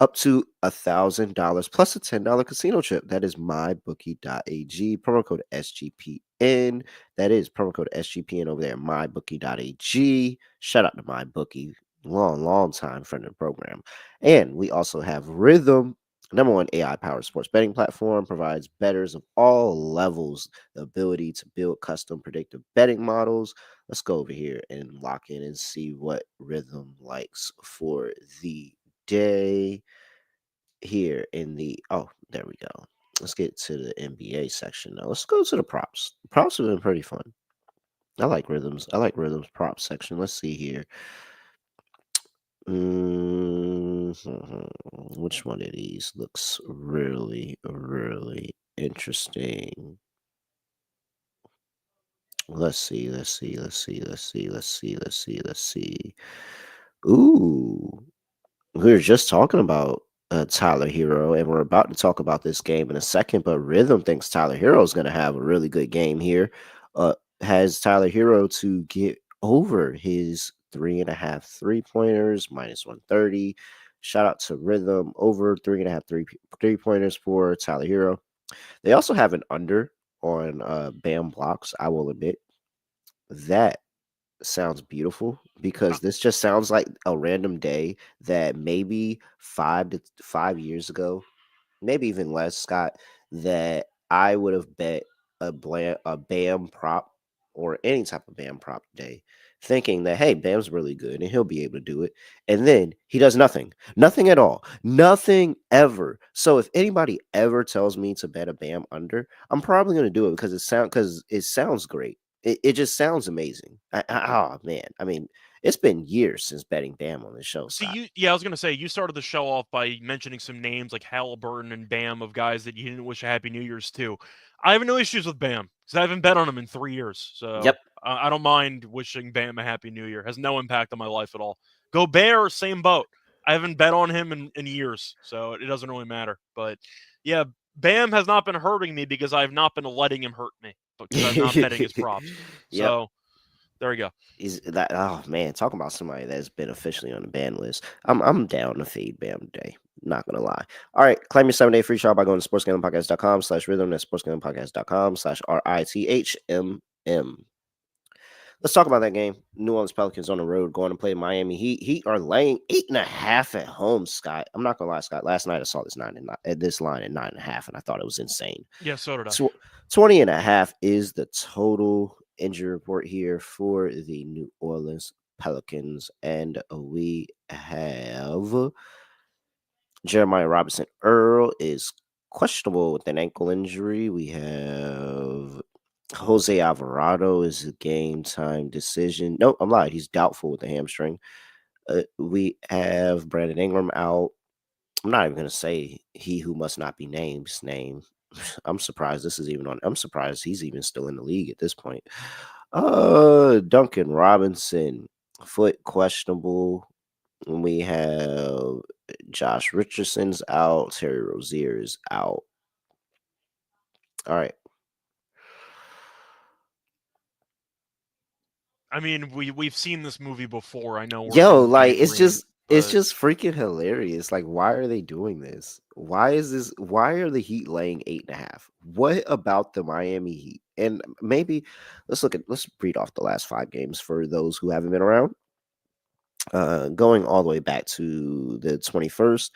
S1: up to $1,000 plus a $10 casino chip. That is mybookie.ag. Promo code SGPN. That is promo code SGPN over there at mybookie.ag. Shout out to mybookie. Long time friend of the program. And we also have Rhythm, number one AI powered sports betting platform, provides bettors of all levels the ability to build custom predictive betting models. Let's go over here and lock in and see what Rhythm likes for the day here in the there we go. Let's get to the NBA section now. Let's go to the props. Props have been pretty fun. I like Rhythm's props section. Let's see here. Which one of these looks really, really interesting? Let's see. Ooh, we were just talking about Tyler Hero, and we're about to talk about this game in a second. But Rhythm thinks Tyler Hero is going to have a really good game here. Has Tyler Hero to get over his 3.5 3-pointers minus 130. Shout out to Rhythm over 3.5 3-pointers for Tyler Hero. They also have an under on Bam blocks. I will admit that sounds beautiful because this just sounds like a random day that maybe 5 years ago, maybe even less, Scott, that I would have bet a Bam prop or any type of Bam prop day, thinking that, hey, Bam's really good and he'll be able to do it. And then he does nothing at all, nothing ever. So if anybody ever tells me to bet a Bam under, I'm probably going to do it because it sounds great. It just sounds amazing. Oh man, I mean, It's been years since betting Bam on the show, Scott.
S4: I was gonna say you started the show off by mentioning some names like Halliburton and Bam of guys that you didn't wish a Happy New Year's to. I have no issues with Bam because I haven't bet on him in 3 years, so
S1: Yep.
S4: I don't mind wishing Bam a Happy New Year. Has no impact on my life at all. Gobert, same boat. I haven't bet on him in years, so it doesn't really matter. But yeah, Bam has not been hurting me because I've not been letting him hurt me because I'm not betting his props.
S1: Yep.
S4: So there we go.
S1: Is that oh man, talking about somebody that's been officially on the ban list. I'm down to fade Bam today. Not gonna lie. All right, claim your 7-day free trial by going to sportsgamblingpodcast.com/rhythm. That's sportsgamblingpodcast.com/RITHMM. Let's talk about that game. New Orleans Pelicans on the road going to play Miami Heat. Heat are laying 8.5 at home, Scott. I'm not gonna lie, Scott. Last night I saw this line at 9.5, and I thought it was insane.
S4: Yeah, so did I.
S1: 20.5 is the total injury report here for the New Orleans Pelicans. And we have Jeremiah Robinson Earl is questionable with an ankle injury. We have Jose Alvarado is a game time decision. No, I'm lying. He's doubtful with the hamstring. We have Brandon Ingram out. I'm not even going to say he who must not be named's name. I'm surprised this is even on. I'm surprised he's even still in the league at this point. Duncan Robinson, foot questionable. We have Josh Richardson's out. Terry Rozier is out. All right.
S4: I mean, we've seen this movie before. I know.
S1: Yo, like it's just freaking hilarious. Like, why are they doing this? Why are the Heat laying 8.5? What about the Miami Heat? And maybe let's read off the last 5 games for those who haven't been around. Going all the way back to the 21st,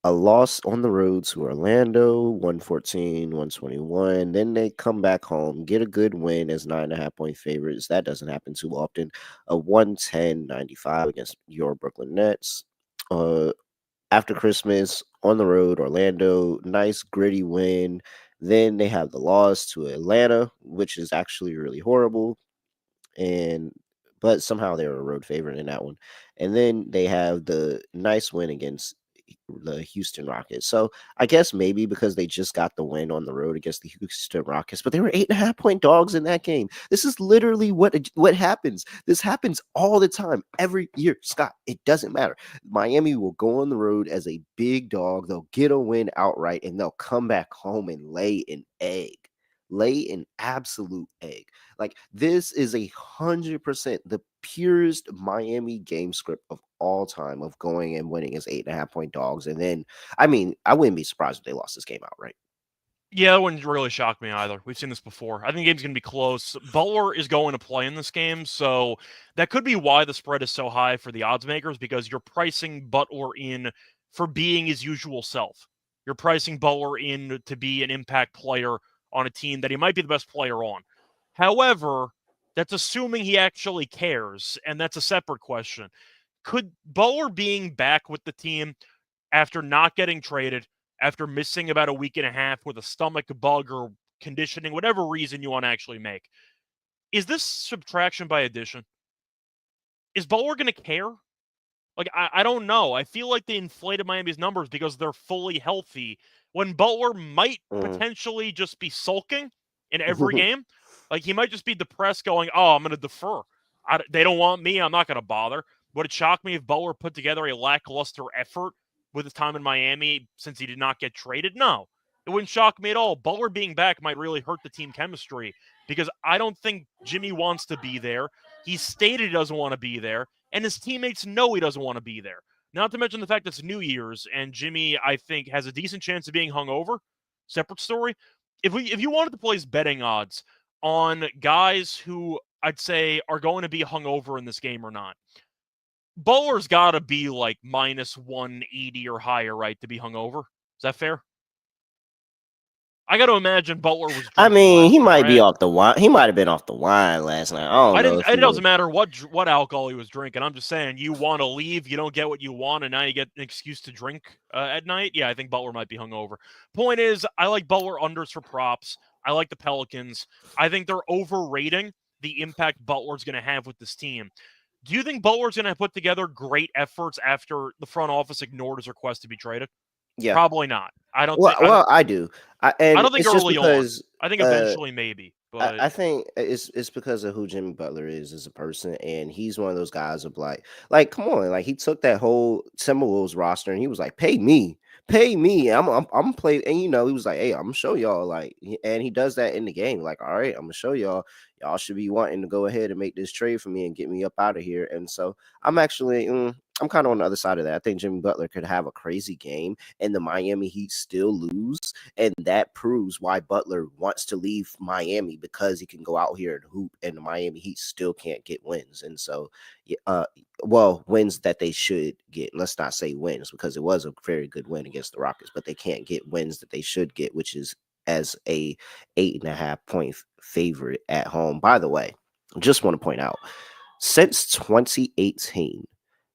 S1: a loss on the road to Orlando, 114, 121. Then they come back home, get a good win as 9.5-point favorites. That doesn't happen too often. A 110-95 against your Brooklyn Nets. After Christmas, on the road, Orlando, nice gritty win. Then they have the loss to Atlanta, which is actually really horrible. But somehow they were a road favorite in that one. And then they have the nice win against the Houston Rockets. So I guess maybe because they just got the win on the road against the Houston Rockets, but they were 8.5-point dogs in that game. This is literally what happens. This happens all the time, every year, Scott. It doesn't matter. Miami will go on the road as a big dog. They'll get a win outright, and they'll come back home and lay an egg. Lay an absolute egg. Like, this is 100% the purest Miami game script of all time of going and winning as 8.5-point dogs. And then, I mean, I wouldn't be surprised if they lost this game outright.
S4: Yeah, it wouldn't really shock me either. We've seen this before. I think the game's going to be close. Butler is going to play in this game, so that could be why the spread is so high for the odds makers, because you're pricing Butler in for being his usual self. You're pricing Butler in to be an impact player on a team that he might be the best player on. However, that's assuming he actually cares, and that's a separate question. Could Butler being back with the team after not getting traded, after missing about a week and a half with a stomach bug or conditioning, whatever reason you want to actually make, is this subtraction by addition? Is Butler going to care? Like, I don't know. I feel like they inflated Miami's numbers because they're fully healthy when Butler might potentially just be sulking in every game. Like, he might just be depressed going, oh, I'm going to defer. They don't want me. I'm not going to bother. Would it shock me if Butler put together a lackluster effort with his time in Miami since he did not get traded? No, it wouldn't shock me at all. Butler being back might really hurt the team chemistry because I don't think Jimmy wants to be there. He stated he doesn't want to be there, and his teammates know he doesn't want to be there. Not to mention the fact that it's New Year's, and Jimmy, I think, has a decent chance of being hungover. Separate story. If you wanted to place betting odds on guys who I'd say are going to be hungover in this game or not, Butler's got to be like minus 180 or higher, right, to be hungover. Is that fair? I got to imagine Butler was.
S1: I mean, he might be
S4: right?
S1: off the wine. He might have been off the wine last night. I don't know.
S4: It doesn't matter what alcohol he was drinking. I'm just saying, you want to leave, you don't get what you want, and now you get an excuse to drink at night. Yeah, I think Butler might be hungover. Point is, I like Butler unders for props. I like the Pelicans. I think they're overrating the impact Butler's going to have with this team. Do you think Butler's going to put together great efforts after the front office ignored his request to be traded?
S1: Yeah.
S4: Probably not. I don't
S1: Well,
S4: think.
S1: I do.
S4: I
S1: And
S4: don't think
S1: it's just
S4: early on.
S1: because
S4: I think eventually maybe, but
S1: I think it's because of who Jimmy Butler is as a person, and he's one of those guys of like come on, like he took that whole Timberwolves roster and he was like, pay me, I'm play, and he was like, hey, I'm gonna show y'all, like, and he does that in the game, like, all right, I'm gonna show y'all should be wanting to go ahead and make this trade for me and get me up out of here, and so I'm actually. I'm kind of on the other side of that. I think Jimmy Butler could have a crazy game and the Miami Heat still lose. And that proves why Butler wants to leave Miami, because he can go out here and hoop, and the Miami Heat still can't get wins. And so, wins that they should get. Let's not say wins, because it was a very good win against the Rockets, but they can't get wins that they should get, which is as a 8.5 point favorite at home. By the way, just want to point out, since 2018,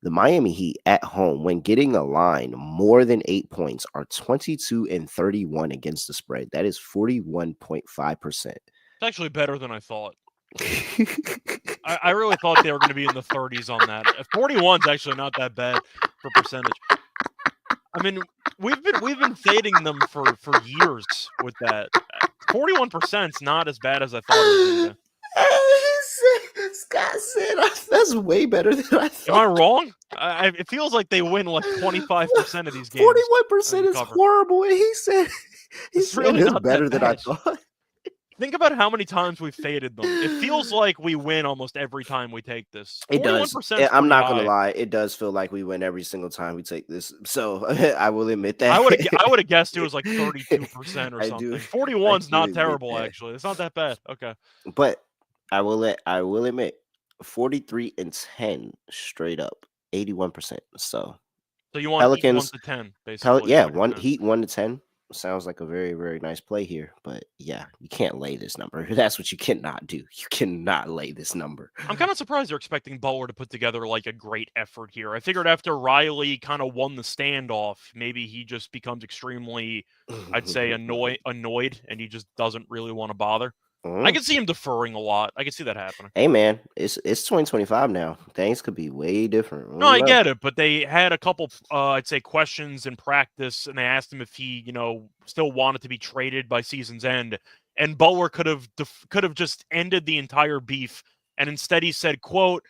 S1: the Miami Heat at home, when getting a line more than 8 points, are 22-31 against the spread. That is 41.5%.
S4: it's actually better than I thought. I really thought they were going to be in the 30s on that. 41 is actually not that bad for percentage. I mean, we've been fading them for years with that. 41% is not as bad as I thought it was going to be.
S1: Scott said that's way better than I thought.
S4: Am I wrong? It feels like they win like 25% of these games.
S1: 41% is horrible, and he said it's really
S4: not
S1: better
S4: that
S1: than I
S4: bad.
S1: thought.
S4: Think about how many times we've faded them. It feels like we win almost every time we take this.
S1: It does.
S4: 41%
S1: I'm not going to lie. It does feel like we win every single time we take this. So I will admit that.
S4: I would have guessed it was like 32% or something. 41's not terrible, actually. It's not that bad. Okay.
S1: But I will admit 43-10 straight up, 81%. So
S4: you want
S1: Pelicans
S4: 1 to 10, basically.
S1: Heat 1 to 10. Sounds like a very, very nice play here, but yeah, you can't lay this number. That's what you cannot do. You cannot lay this number.
S4: I'm kind of surprised they're expecting Butler to put together like a great effort here. I figured after Riley kind of won the standoff, maybe he just becomes extremely, I'd say, annoyed, and he just doesn't really want to bother. I can see him deferring a lot. I can see that happening.
S1: Hey, man, it's 2025 now. Things could be way different.
S4: No, I get it, but they had a couple, I'd say, questions in practice, and they asked him if he, still wanted to be traded by season's end. And Butler could have just ended the entire beef, and instead he said, "quote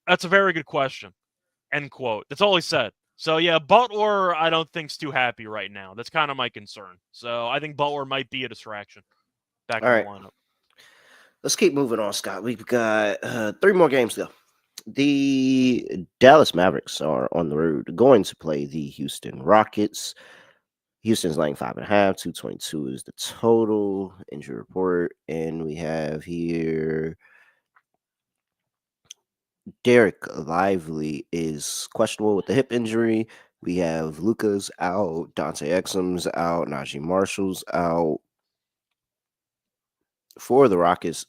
S4: That's a very good question," end quote. That's all he said. So yeah, Butler, I don't think's too happy right now. That's kind of my concern. So I think Butler might be a distraction back in the lineup.
S1: Let's keep moving on, Scott. We've got 3 more games to go. The Dallas Mavericks are on the road going to play the Houston Rockets. Houston's laying 5.5. 222 is the total injury report. And we have here Derek Lively is questionable with the hip injury. We have Luka's out. Dante Exum's out. Najee Marshall's out. For the Rockets,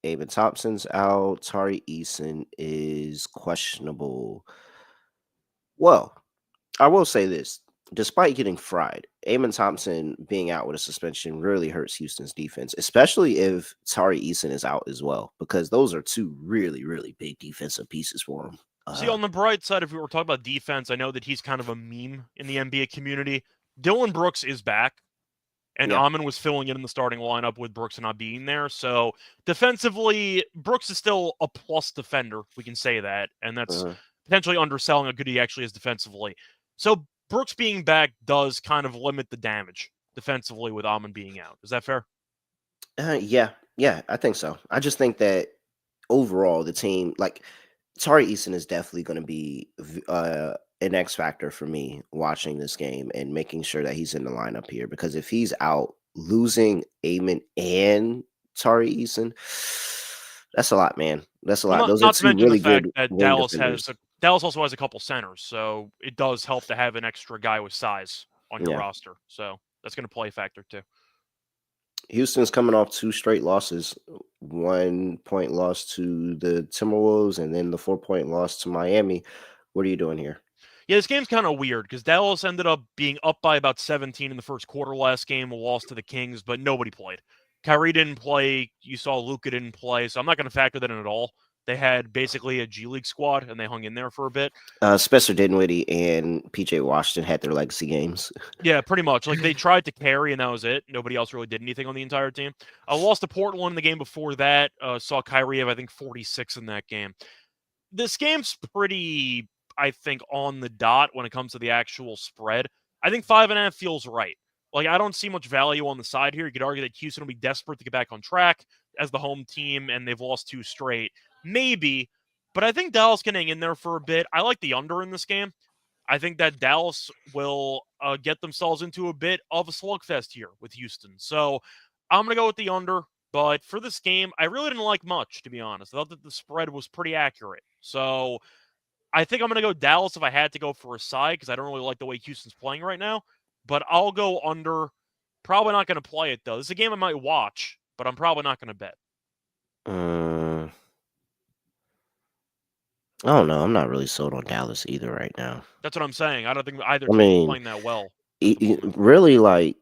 S1: Amen Thompson's out. Tari Eason is questionable. Well, I will say this. Despite getting fried, Amen Thompson being out with a suspension really hurts Houston's defense, especially if Tari Eason is out as well, because those are 2 really, really big defensive pieces for him.
S4: See, on the bright side, if we were talking about defense, I know that he's kind of a meme in the NBA community. Dylan Brooks is back. And Amon was filling in the starting lineup with Brooks not being there. So defensively, Brooks is still a plus defender. We can say that. And that's potentially underselling how good he actually is defensively. So Brooks being back does kind of limit the damage defensively with Amon being out. Is that fair?
S1: Yeah, I think so. I just think that overall, the team, like Tari Eason is definitely going to be an X factor for me watching this game and making sure that he's in the lineup here, because if he's out, losing Amen and Tari Eason, that's a lot, man. That's a lot. Those are 2 really good.
S4: Dallas also has a couple centers, so it does help to have an extra guy with size on your roster. So that's going to play a factor too.
S1: Houston's coming off 2 straight losses, 1-point loss to the Timberwolves, and then the 4-point loss to Miami. What are you doing here?
S4: Yeah, this game's kind of weird because Dallas ended up being up by about 17 in the first quarter last game, a loss to the Kings, but nobody played. Kyrie didn't play. You saw Luka didn't play, so I'm not going to factor that in at all. They had basically a G League squad, and they hung in there for a bit.
S1: Spencer Dinwiddie and PJ Washington had their legacy games.
S4: Yeah, pretty much. Like, they tried to carry, and that was it. Nobody else really did anything on the entire team. Lost to Portland in the game before that. Saw Kyrie have, I think, 46 in that game. This game's pretty, I think, on the dot when it comes to the actual spread. I think 5.5 feels right. Like, I don't see much value on the side here. You could argue that Houston will be desperate to get back on track as the home team, and they've lost 2 straight. Maybe, but I think Dallas can hang in there for a bit. I like the under in this game. I think that Dallas will get themselves into a bit of a slugfest here with Houston. So I'm going to go with the under. But for this game, I really didn't like much, to be honest. I thought that the spread was pretty accurate. So I think I'm going to go Dallas if I had to go for a side, because I don't really like the way Houston's playing right now. But I'll go under. Probably not going to play it, though. This is a game I might watch, but I'm probably not going to bet.
S1: I don't know. I'm not really sold on Dallas either right now.
S4: That's what I'm saying. I don't think either
S1: I
S4: team is
S1: mean,
S4: playing that well.
S1: really, like,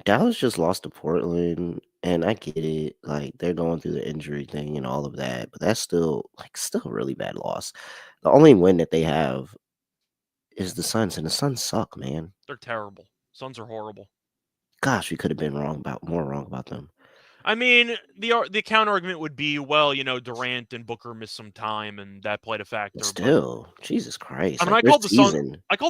S1: Dallas just lost to Portland, and I get it. Like, they're going through the injury thing and all of that, but that's still a really bad loss. The only win that they have is the Suns, and the Suns suck, man.
S4: They're terrible. Suns are horrible.
S1: Gosh, we could have been more wrong about them.
S4: I mean, the counter argument would be, well, Durant and Booker missed some time, and that played a factor.
S1: But still, Jesus Christ!
S4: I mean, I called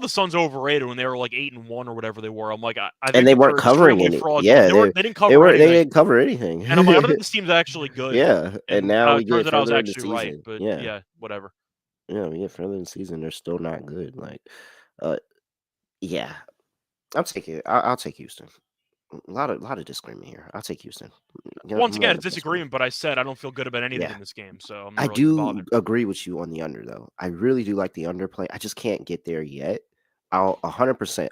S4: the Suns overrated when they were like 8-1 or whatever they were. I'm like, I think
S1: and they weren't covering any. Yeah,
S4: they didn't cover anything.
S1: They didn't cover anything.
S4: And I'm like, I don't think this team's actually good.
S1: Yeah, and now we get
S4: I was
S1: further in the
S4: actually
S1: season.
S4: right, but yeah, whatever.
S1: Yeah, we get further in the season, they're still not good. Like, yeah, I'll take it. I'll take Houston. A lot of disagreement here. I'll take Houston.
S4: Once again, it's disagreement, but I said I don't feel good about anything in this game, so I'm
S1: I
S4: really
S1: do
S4: bothered.
S1: agree with you on the under, though. I really do like the underplay. I just can't get there yet. I'm 100%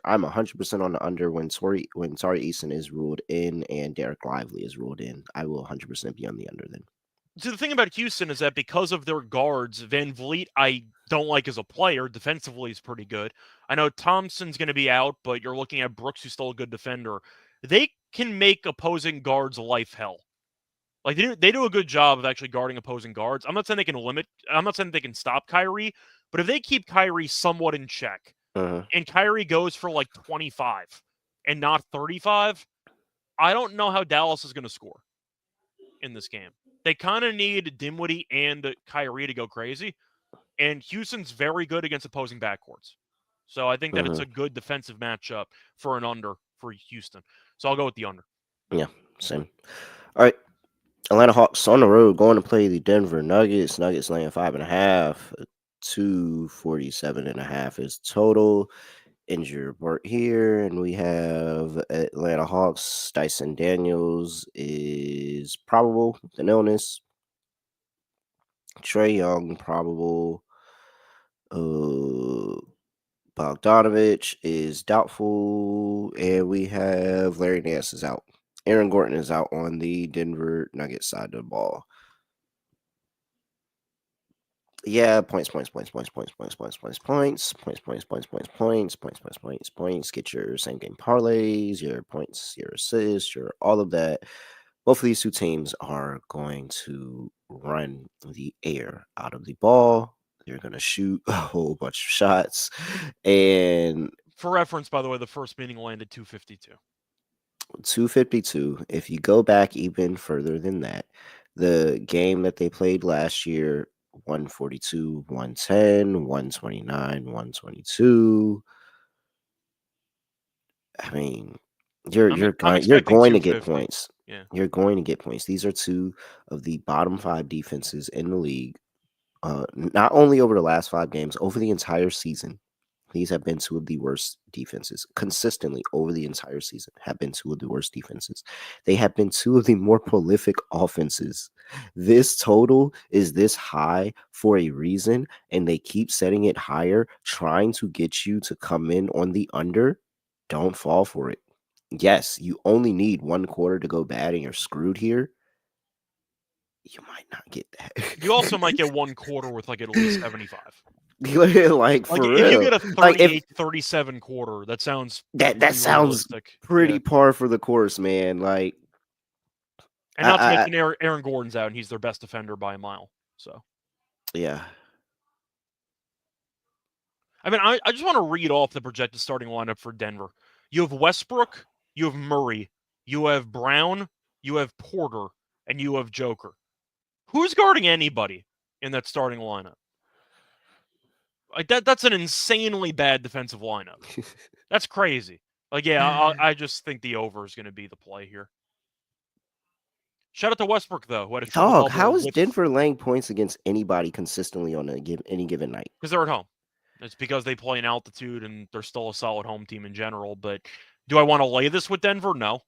S1: on the under when Tari Eason is ruled in and Derek Lively is ruled in. I will 100% be on the under then.
S4: So the thing about Houston is that because of their guards, Van Vliet, I don't like as a player. Defensively, he's pretty good. I know Thompson's going to be out, but you're looking at Brooks, who's still a good defender. They can make opposing guards life hell. Like, they do a good job of actually guarding opposing guards. I'm not saying they can stop Kyrie, but if they keep Kyrie somewhat in check, and Kyrie goes for like 25 and not 35, I don't know how Dallas is going to score in this game. They kind of need Dinwiddie and Kyrie to go crazy, and Houston's very good against opposing backcourts. So I think that it's a good defensive matchup for an under for Houston. So I'll go with the under.
S1: Yeah, same. All right. Atlanta Hawks on the road going to play the Denver Nuggets. Nuggets laying 5.5. 247.5 is total. Injured report here, and we have Atlanta Hawks. Dyson Daniels is probable with an illness. Trae Young probable. Bogdanovich is doubtful, and we have Larry Nance is out. Aaron Gordon is out on the Denver Nuggets side of the ball. Yeah, points. Get your same game parlays, your points, your assists, your all of that. Both of these two teams are going to run the air out of the ball. They're going to shoot a whole bunch of shots. And
S4: for reference, by the way, the first meeting landed 252.
S1: 252. If you go back even further than that, the game that they played last year, 142, 110, 129, 122. I mean, you're going to get points.
S4: Yeah.
S1: You're going to get points. These are two of the bottom 5 defenses in the league. Not only over the last 5 games, over the entire season. These have been two of the worst defenses consistently over the entire season. Have been two of the worst defenses. They have been two of the more prolific offenses. This total is this high for a reason, and they keep setting it higher, trying to get you to come in on the under. Don't fall for it. Yes, you only need 1 quarter to go bad, and you're screwed here. You might not get that.
S4: You also might get 1 quarter with like at least 75.
S1: like for real.
S4: If you get a 38-37 quarter, that sounds
S1: realistic. Pretty par for the course, man. Like,
S4: and not to mention Aaron Gordon's out, and he's their best defender by a mile. So
S1: Yeah.
S4: I mean, I just want to read off the projected starting lineup for Denver. You have Westbrook, you have Murray, you have Brown, you have Porter, and you have Joker. Who's guarding anybody in that starting lineup? Like that's an insanely bad defensive lineup. That's crazy. Like, yeah, I just think the over is going to be the play here. Shout out to Westbrook, though, who had a
S1: Dog, how
S4: triple-double
S1: is
S4: with...
S1: Denver laying points against anybody consistently on any given night?
S4: Because they're at home. It's because they play in altitude and they're still a solid home team in general. But do I want to lay this with Denver? No.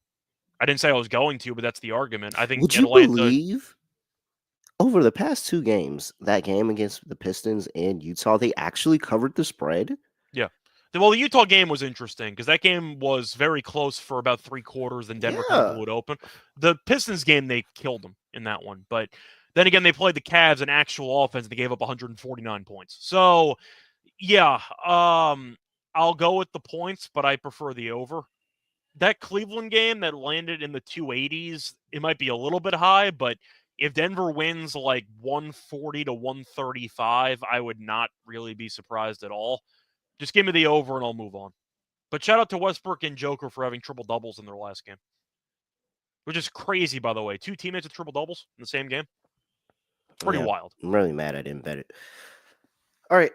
S4: I didn't say I was going to, but that's the argument. I think
S1: Would you
S4: Atlanta...
S1: believe over the past 2 games, that game against the Pistons and Utah, they actually covered the spread?
S4: Yeah. Well, the Utah game was interesting because that game was very close for about 3 quarters, then Denver kind of
S1: Yeah.
S4: blew it open. The Pistons game, they killed them in that one. But then again, they played the Cavs in actual offense and they gave up 149 points. So, yeah, I'll go with the points, but I prefer the over. That Cleveland game that landed in the 280s, it might be a little bit high, but if Denver wins like 140 to 135, I would not really be surprised at all. Just give me the over and I'll move on. But shout out to Westbrook and Joker for having triple doubles in their last game, which is crazy, by the way. 2 teammates with triple doubles in the same game. Pretty
S1: Yeah.
S4: wild.
S1: I'm really mad I didn't bet it. All right.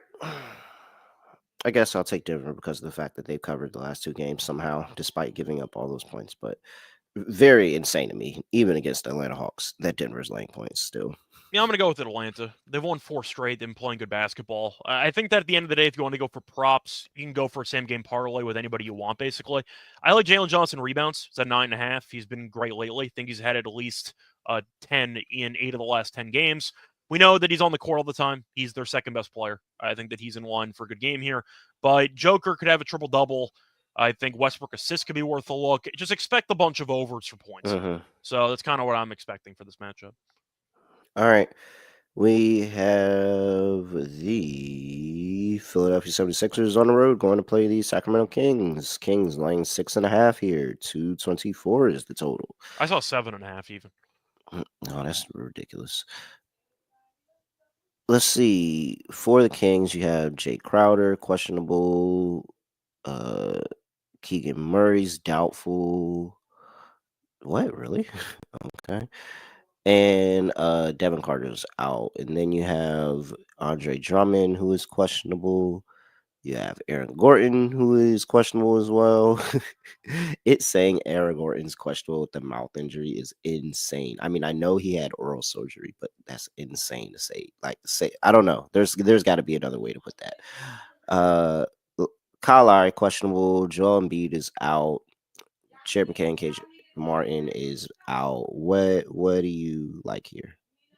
S1: I guess I'll take Denver because of the fact that they've covered the last 2 games somehow, despite giving up all those points. But very insane to me, even against the Atlanta Hawks, that Denver's laying points still.
S4: Yeah, I'm going to go with Atlanta. They've won 4 straight. They've been playing good basketball. I think that at the end of the day, if you want to go for props, you can go for a same-game parlay with anybody you want, basically. I like Jalen Johnson rebounds. It's at 9.5. He's been great lately. I think he's had at least 10 in 8 of the last 10 games. We know that he's on the court all the time. He's their second-best player. I think that he's in line for a good game here. But Joker could have a triple-double. I think Westbrook assists could be worth a look. Just expect a bunch of overs for points. So that's kind of what I'm expecting for this matchup.
S1: All right. We have the Philadelphia 76ers on the road going to play the Sacramento Kings. Kings laying 6.5 here. 224 is the total.
S4: I saw 7.5 even.
S1: Oh, that's ridiculous. Let's see. For the Kings, you have Jay Crowder, questionable. Keegan Murray's doubtful. What, really? Okay. And Devin Carter's out. And then you have Andre Drummond, who is questionable. You have Aaron Gordon, who is questionable as well. It's saying Aaron Gordon's questionable with the mouth injury is insane. I mean, I know he had oral surgery, but that's insane to say. I don't know. There's got to be another way to put that. Kyle Lowry questionable. Joel Embiid is out. Sherry McCann, KJ Martin is out. What do you like here?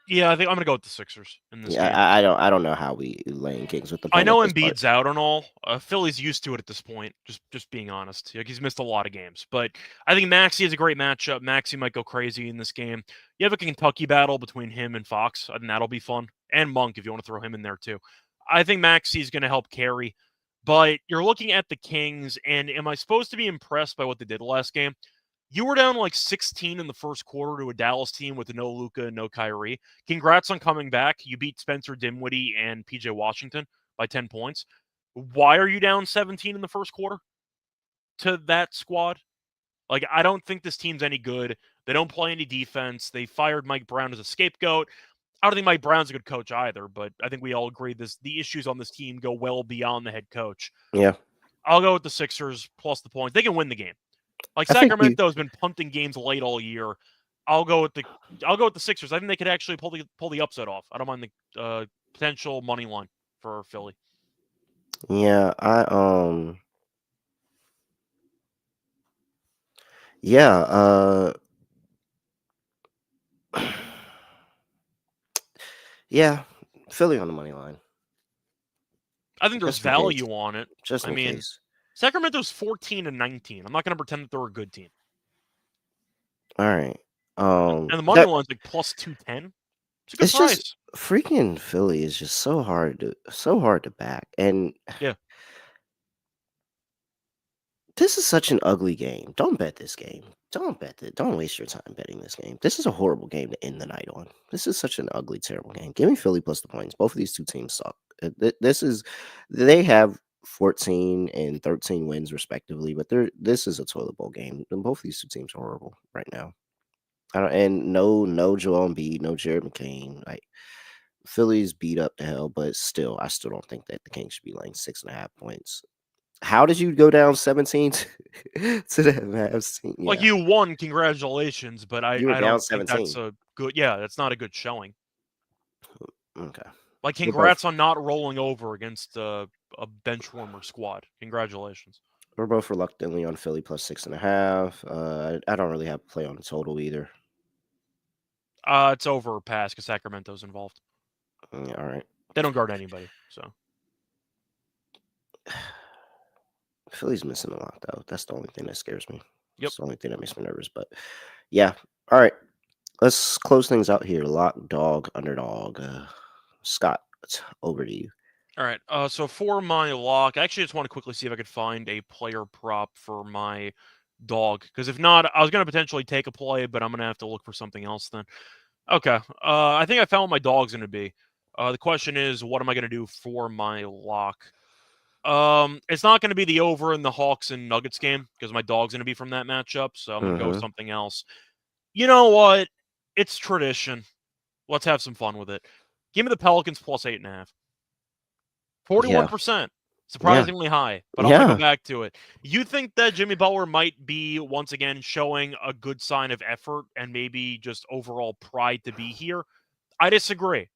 S4: Yeah, I think I'm going to go with the Sixers in this game.
S1: I don't know how we laying Kings with the.
S4: I know Embiid's out and all. Philly's used to it at this point. Just being honest, like he's missed a lot of games, but I think Maxey is a great matchup. Maxey might go crazy in this game. You have a Kentucky battle between him and Fox. I think that'll be fun, and Monk if you want to throw him in there too. I think Maxey is going to help carry, but you're looking at the Kings, and am I supposed to be impressed by what they did last game? You were down like 16 in the first quarter to a Dallas team with no Luka and no Kyrie. Congrats on coming back. You beat Spencer Dinwiddie and PJ Washington by 10 points. Why are you down 17 in the first quarter to that squad? Like, I don't think this team's any good. They don't play any defense. They fired Mike Brown as a scapegoat. I don't think Mike Brown's a good coach either, but I think we all agree the issues on this team go well beyond the head coach.
S1: Yeah.
S4: I'll go with the Sixers plus the points. They can win the game. Like Sacramento has been punting games late all year. I'll go with the Sixers. I think they could actually pull the upset off. I don't mind the potential money line for Philly.
S1: Yeah, yeah, Philly on the money line.
S4: I think there's value on it.
S1: Just in case.
S4: Sacramento's 14-19. I'm not going to pretend that they're a good team.
S1: All right.
S4: And the money line's like plus 210. It's a good price.
S1: Just freaking Philly is just so hard to back. And
S4: yeah,
S1: This is such an ugly game. Don't bet this game. Don't bet it. Don't waste your time betting this game. This is a horrible game to end the night on. This is such an ugly, terrible game. Give me Philly plus the points. Both of these two teams suck. They have 14 and 13 wins respectively, but this is a toilet bowl game. And both of these two teams are horrible right now. And no Joel Embiid, no Jared McCain. Like Philly's beat up to hell, but still, I still don't think that the Kings should be laying 6.5 points. How did you go down 17 to that Mavs team?
S4: Like, you won, congratulations, but I
S1: You were down
S4: don't think
S1: 17.
S4: that's a good. Yeah, that's not a good showing.
S1: Okay.
S4: Like, congrats on not rolling over against a bench warmer squad. Congratulations.
S1: We're both reluctantly on Philly plus 6.5. I don't really have a play on the total either.
S4: It's over or pass because Sacramento's involved.
S1: All right.
S4: They don't guard anybody, so.
S1: Philly's missing a lot, though. That's the only thing that scares me.
S4: Yep.
S1: It's the only thing that makes me nervous. But yeah. All right. Let's close things out here. Lock, dog, underdog. Scott, it's over to you.
S4: All right. So for my lock, I actually just want to quickly see if I could find a player prop for my dog. Because if not, I was going to potentially take a play, but I'm going to have to look for something else then. Okay. I think I found what my dog's going to be. The question is, what am I going to do for my lock? It's not going to be the over in the Hawks and Nuggets game because my dog's going to be from that matchup. So I'm going to go with something else. You know what? It's tradition. Let's have some fun with it. Give me the Pelicans plus 8.5. 41%. Surprisingly high, but I'm going to go back to it. You think that Jimmy Butler might be, once again, showing a good sign of effort and maybe just overall pride to be here? I disagree.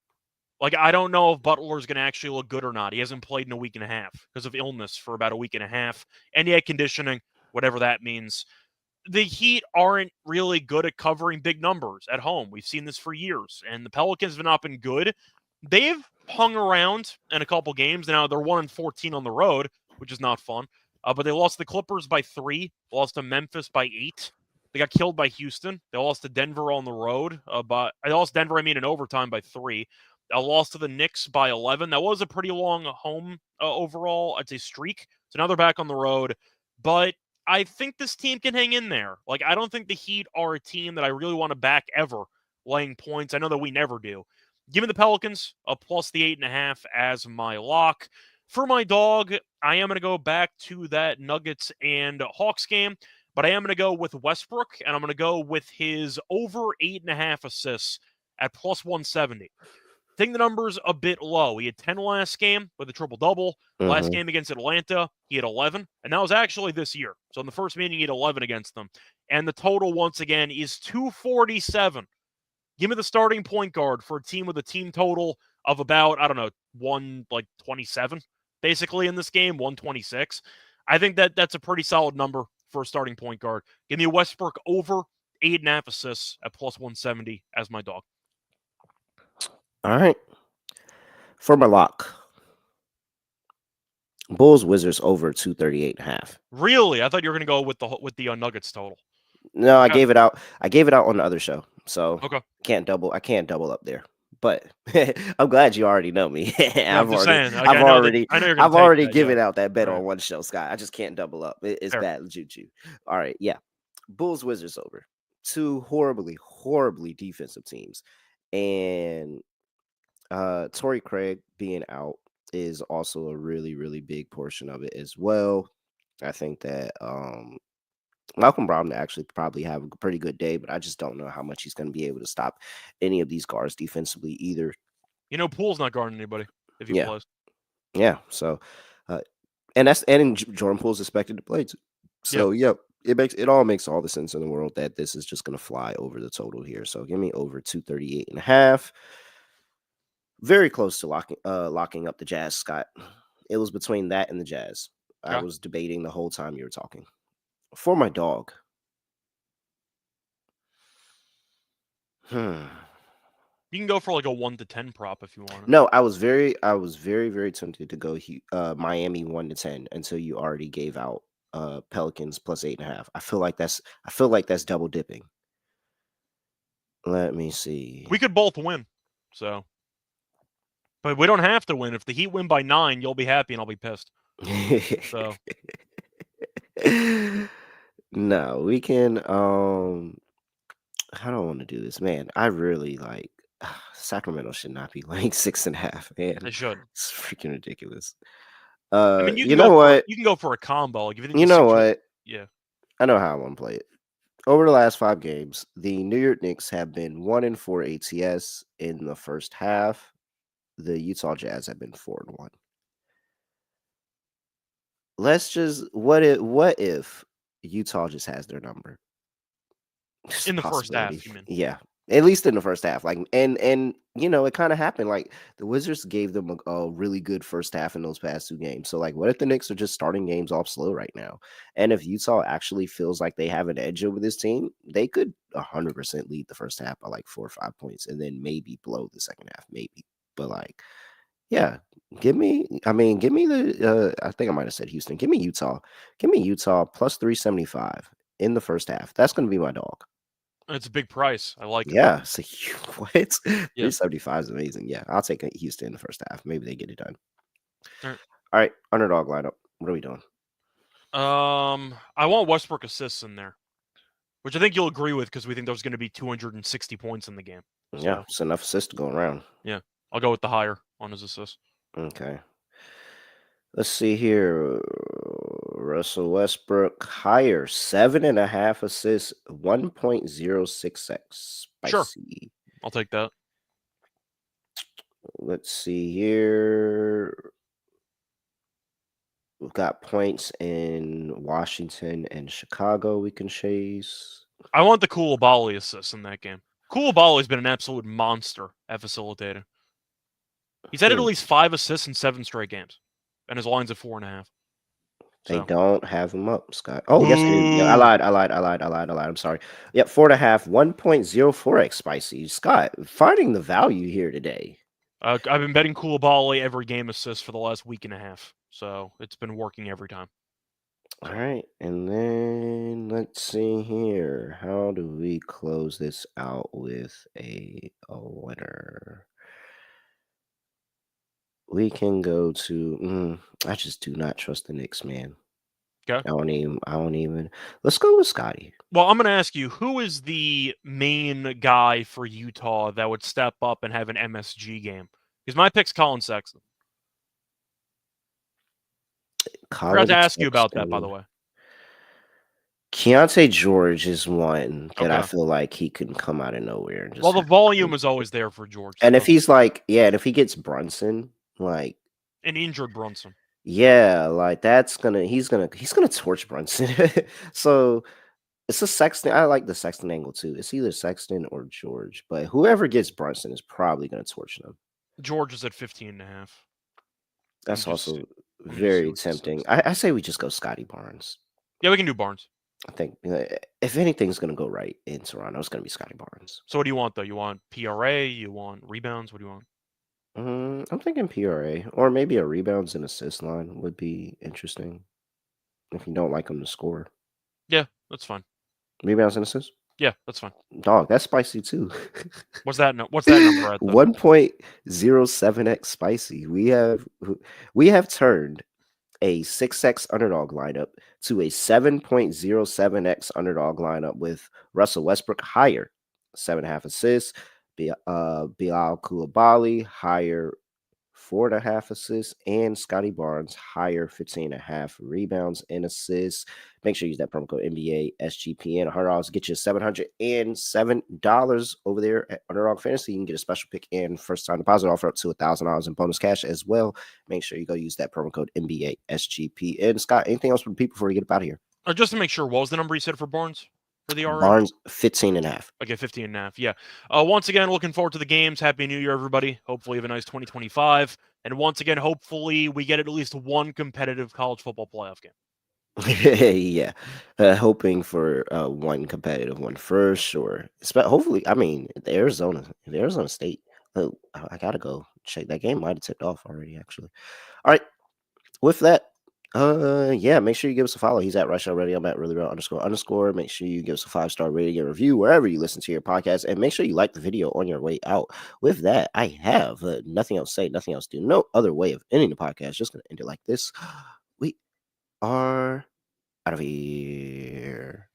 S4: Like, I don't know if Butler's going to actually look good or not. He hasn't played in a week and a half because of illness for about a week and a half. And he had conditioning, whatever that means. The Heat aren't really good at covering big numbers at home. We've seen this for years. And the Pelicans have not been good. They've hung around in a couple games. Now, they're 1-14 on the road, which is not fun. But they lost to the Clippers by 3. Lost to Memphis by 8. They got killed by Houston. They lost to Denver on the road. They lost Denver, in overtime by 3. I lost to the Knicks by 11. That was a pretty long home overall, I'd say, streak. So now they're back on the road. But I think this team can hang in there. Like, I don't think the Heat are a team that I really want to back ever laying points. I know that we never do. Give me the Pelicans, plus the 8.5 as my lock. For my dog, I am going to go back to that Nuggets and Hawks game, but I am going to go with Westbrook, and I'm going to go with his over 8.5 assists at plus 170. I think the number's a bit low. He had 10 last game with a triple-double. Last game against Atlanta, he had 11, and that was actually this year. So in the first meeting, he had 11 against them. And the total, once again, is 247. Give me the starting point guard for a team with a team total of about, 127, basically, in this game, 126. I think that's a pretty solid number for a starting point guard. Give me Westbrook over 8.5 assists at plus 170 as my dog.
S1: All right. For my lock, Bulls Wizards over 238.5.
S4: Really? I thought you were going to go with the Nuggets total.
S1: No, I gave it out. I gave it out on the other show, so
S4: okay.
S1: I can't double up there. But I'm glad you already know me. I've already given out that bet on one show, Scott. I just can't double up. It's bad juju. All right, yeah. Bulls Wizards over. Two horribly defensive teams, and Torrey Craig being out is also a really big portion of it as well. I think that Malcolm Brown actually probably have a pretty good day, but I just don't know how much he's going to be able to stop any of these guards defensively either.
S4: Poole's not guarding anybody if he plays.
S1: Yeah. So, and Jordan Poole's expected to play too. So it all makes all the sense in the world that this is just going to fly over the total here. So give me over 238.5. Very close to locking up the Jazz, Scott. It was between that and the Jazz. I was debating the whole time you were talking. For my dog,
S4: you can go for like a 1-10 prop if you want.
S1: No, I was very tempted to go Miami 1-10 until you already gave out Pelicans plus 8.5. I feel like that's double dipping. Let me see.
S4: We could both win, so. But we don't have to win. If the Heat win by 9, you'll be happy and I'll be pissed. So
S1: No, we can. How do I want to do this, man? I really like Sacramento should not be laying 6.5, man.
S4: They should.
S1: It's freaking ridiculous.
S4: I mean,
S1: You know what?
S4: you can go for a combo. Like if you think
S1: You
S4: the
S1: know
S4: Sixers,
S1: what?
S4: yeah,
S1: I know how I want to play it. Over the last 5 games, the New York Knicks have been 1-4 ATS in the first half. The Utah Jazz have been 4-1. Let's just what if Utah just has their number? Just a
S4: in the first
S1: possibility.
S4: half, you mean?
S1: Yeah. At least in the first half. Like and it kind of happened. Like the Wizards gave them a really good first half in those past 2 games. So like what if the Knicks are just starting games off slow right now? And if Utah actually feels like they have an edge over this team, they could 100% lead the first half by like 4 or 5 points and then maybe blow the second half, maybe. But like, yeah, give me the I think I might have said Houston. Give me Utah. Give me Utah plus 375 in the first half. That's gonna be my dog.
S4: It's a big price. I like it.
S1: Yeah, so what?
S4: Yeah.
S1: 375 is amazing. Yeah, I'll take Houston in the first half. Maybe they get it done.
S4: Alright.
S1: All right, underdog lineup. What are we doing?
S4: I want Westbrook assists in there, which I think you'll agree with because we think there's going to be 260 points in the game.
S1: Yeah,
S4: So
S1: it's enough assists to go around.
S4: yeah, I'll go with the higher on his assists.
S1: Okay. Let's see here. Russell Westbrook higher 7.5 assists, 1.06x.
S4: Sure.
S1: Spicy.
S4: I'll take that.
S1: Let's see here. We've got points in Washington and Chicago we can chase.
S4: I want the Koulibaly assists in that game. Koulibaly's been an absolute monster at facilitating. He's had at least 5 assists in 7 straight games, and his line's at 4.5.
S1: They
S4: So.
S1: don't have him up, Scott. Oh, yes, they do. Yeah, I lied. I'm sorry. Yep, 4.5, 1.04x spicy. Scott, finding the value here today.
S4: I've been betting Koulibaly every game assist for the last week and a half, so it's been working every time.
S1: All right, and then let's see here. How do we close this out with a winner? We can go to. I just do not trust the Knicks, man.
S4: Okay.
S1: I don't even. Let's go with Scotty.
S4: Well, I'm going to ask you, who is the main guy for Utah that would step up and have an MSG game? Because my pick's Colin Sexton. I forgot to ask you about that, by the way.
S1: Keontae George is one that I
S4: Okay.
S1: feel like he can come out of nowhere and just.
S4: Well, the volume is always there for George.
S1: And
S4: so.
S1: if he's like, and if he gets Brunson, like
S4: an injured Brunson.
S1: Yeah, like he's gonna torch Brunson. So it's a Sexton. I like the Sexton angle too. It's either Sexton or George, but whoever gets Brunson is probably gonna torch them.
S4: George is at 15.5.
S1: That's also very tempting. I say we just go Scotty Barnes.
S4: Yeah, we can do Barnes.
S1: I think if anything's gonna go right in Toronto, it's gonna be Scotty Barnes.
S4: So what do you want though? You want PRA? You want rebounds? What do you want?
S1: I'm thinking PRA, or maybe a rebounds and assist line would be interesting. If you don't like him to score,
S4: yeah, that's fine.
S1: Rebounds and assists.
S4: Yeah, that's fine.
S1: Dog, that's spicy too.
S4: What's that number at?
S1: 1.07x spicy. We have turned a 6x underdog lineup to a 7.07x underdog lineup with Russell Westbrook higher, 7.5 assists. Bilal Koulibaly higher, 4.5 assists, and Scotty Barnes higher, 15.5 rebounds and assists. Make sure you use that promo code NBA SGPN. $100 get you $707 over there at Underdog Fantasy. You can get a special pick and first time deposit offer up to $1,000 in bonus cash as well. Make sure you go use that promo code NBA SGPN. Scott, anything else for the people before we get up out of here?
S4: Just to make sure, what was the number you said for Barnes? For the RA?
S1: Barnes, 15.5.
S4: Okay, 15.5. Yeah. Once again, looking forward to the games. Happy New Year, everybody. Hopefully, you have a nice 2025. And once again, hopefully, we get at least one competitive college football playoff game.
S1: Yeah, hoping for one competitive one for sure. Hopefully, I mean, the Arizona State. I gotta go check that game. Might have tipped off already, actually. All right, with that. Yeah, make sure you give us a follow. He's at Rush Already. I'm at really real __. Make sure you give us a 5-star rating and review wherever you listen to your podcast, and make sure you like the video on your way out. With that, I have nothing else to say, nothing else to do. No other way of ending the podcast. Just gonna end it like this. We are Out of here.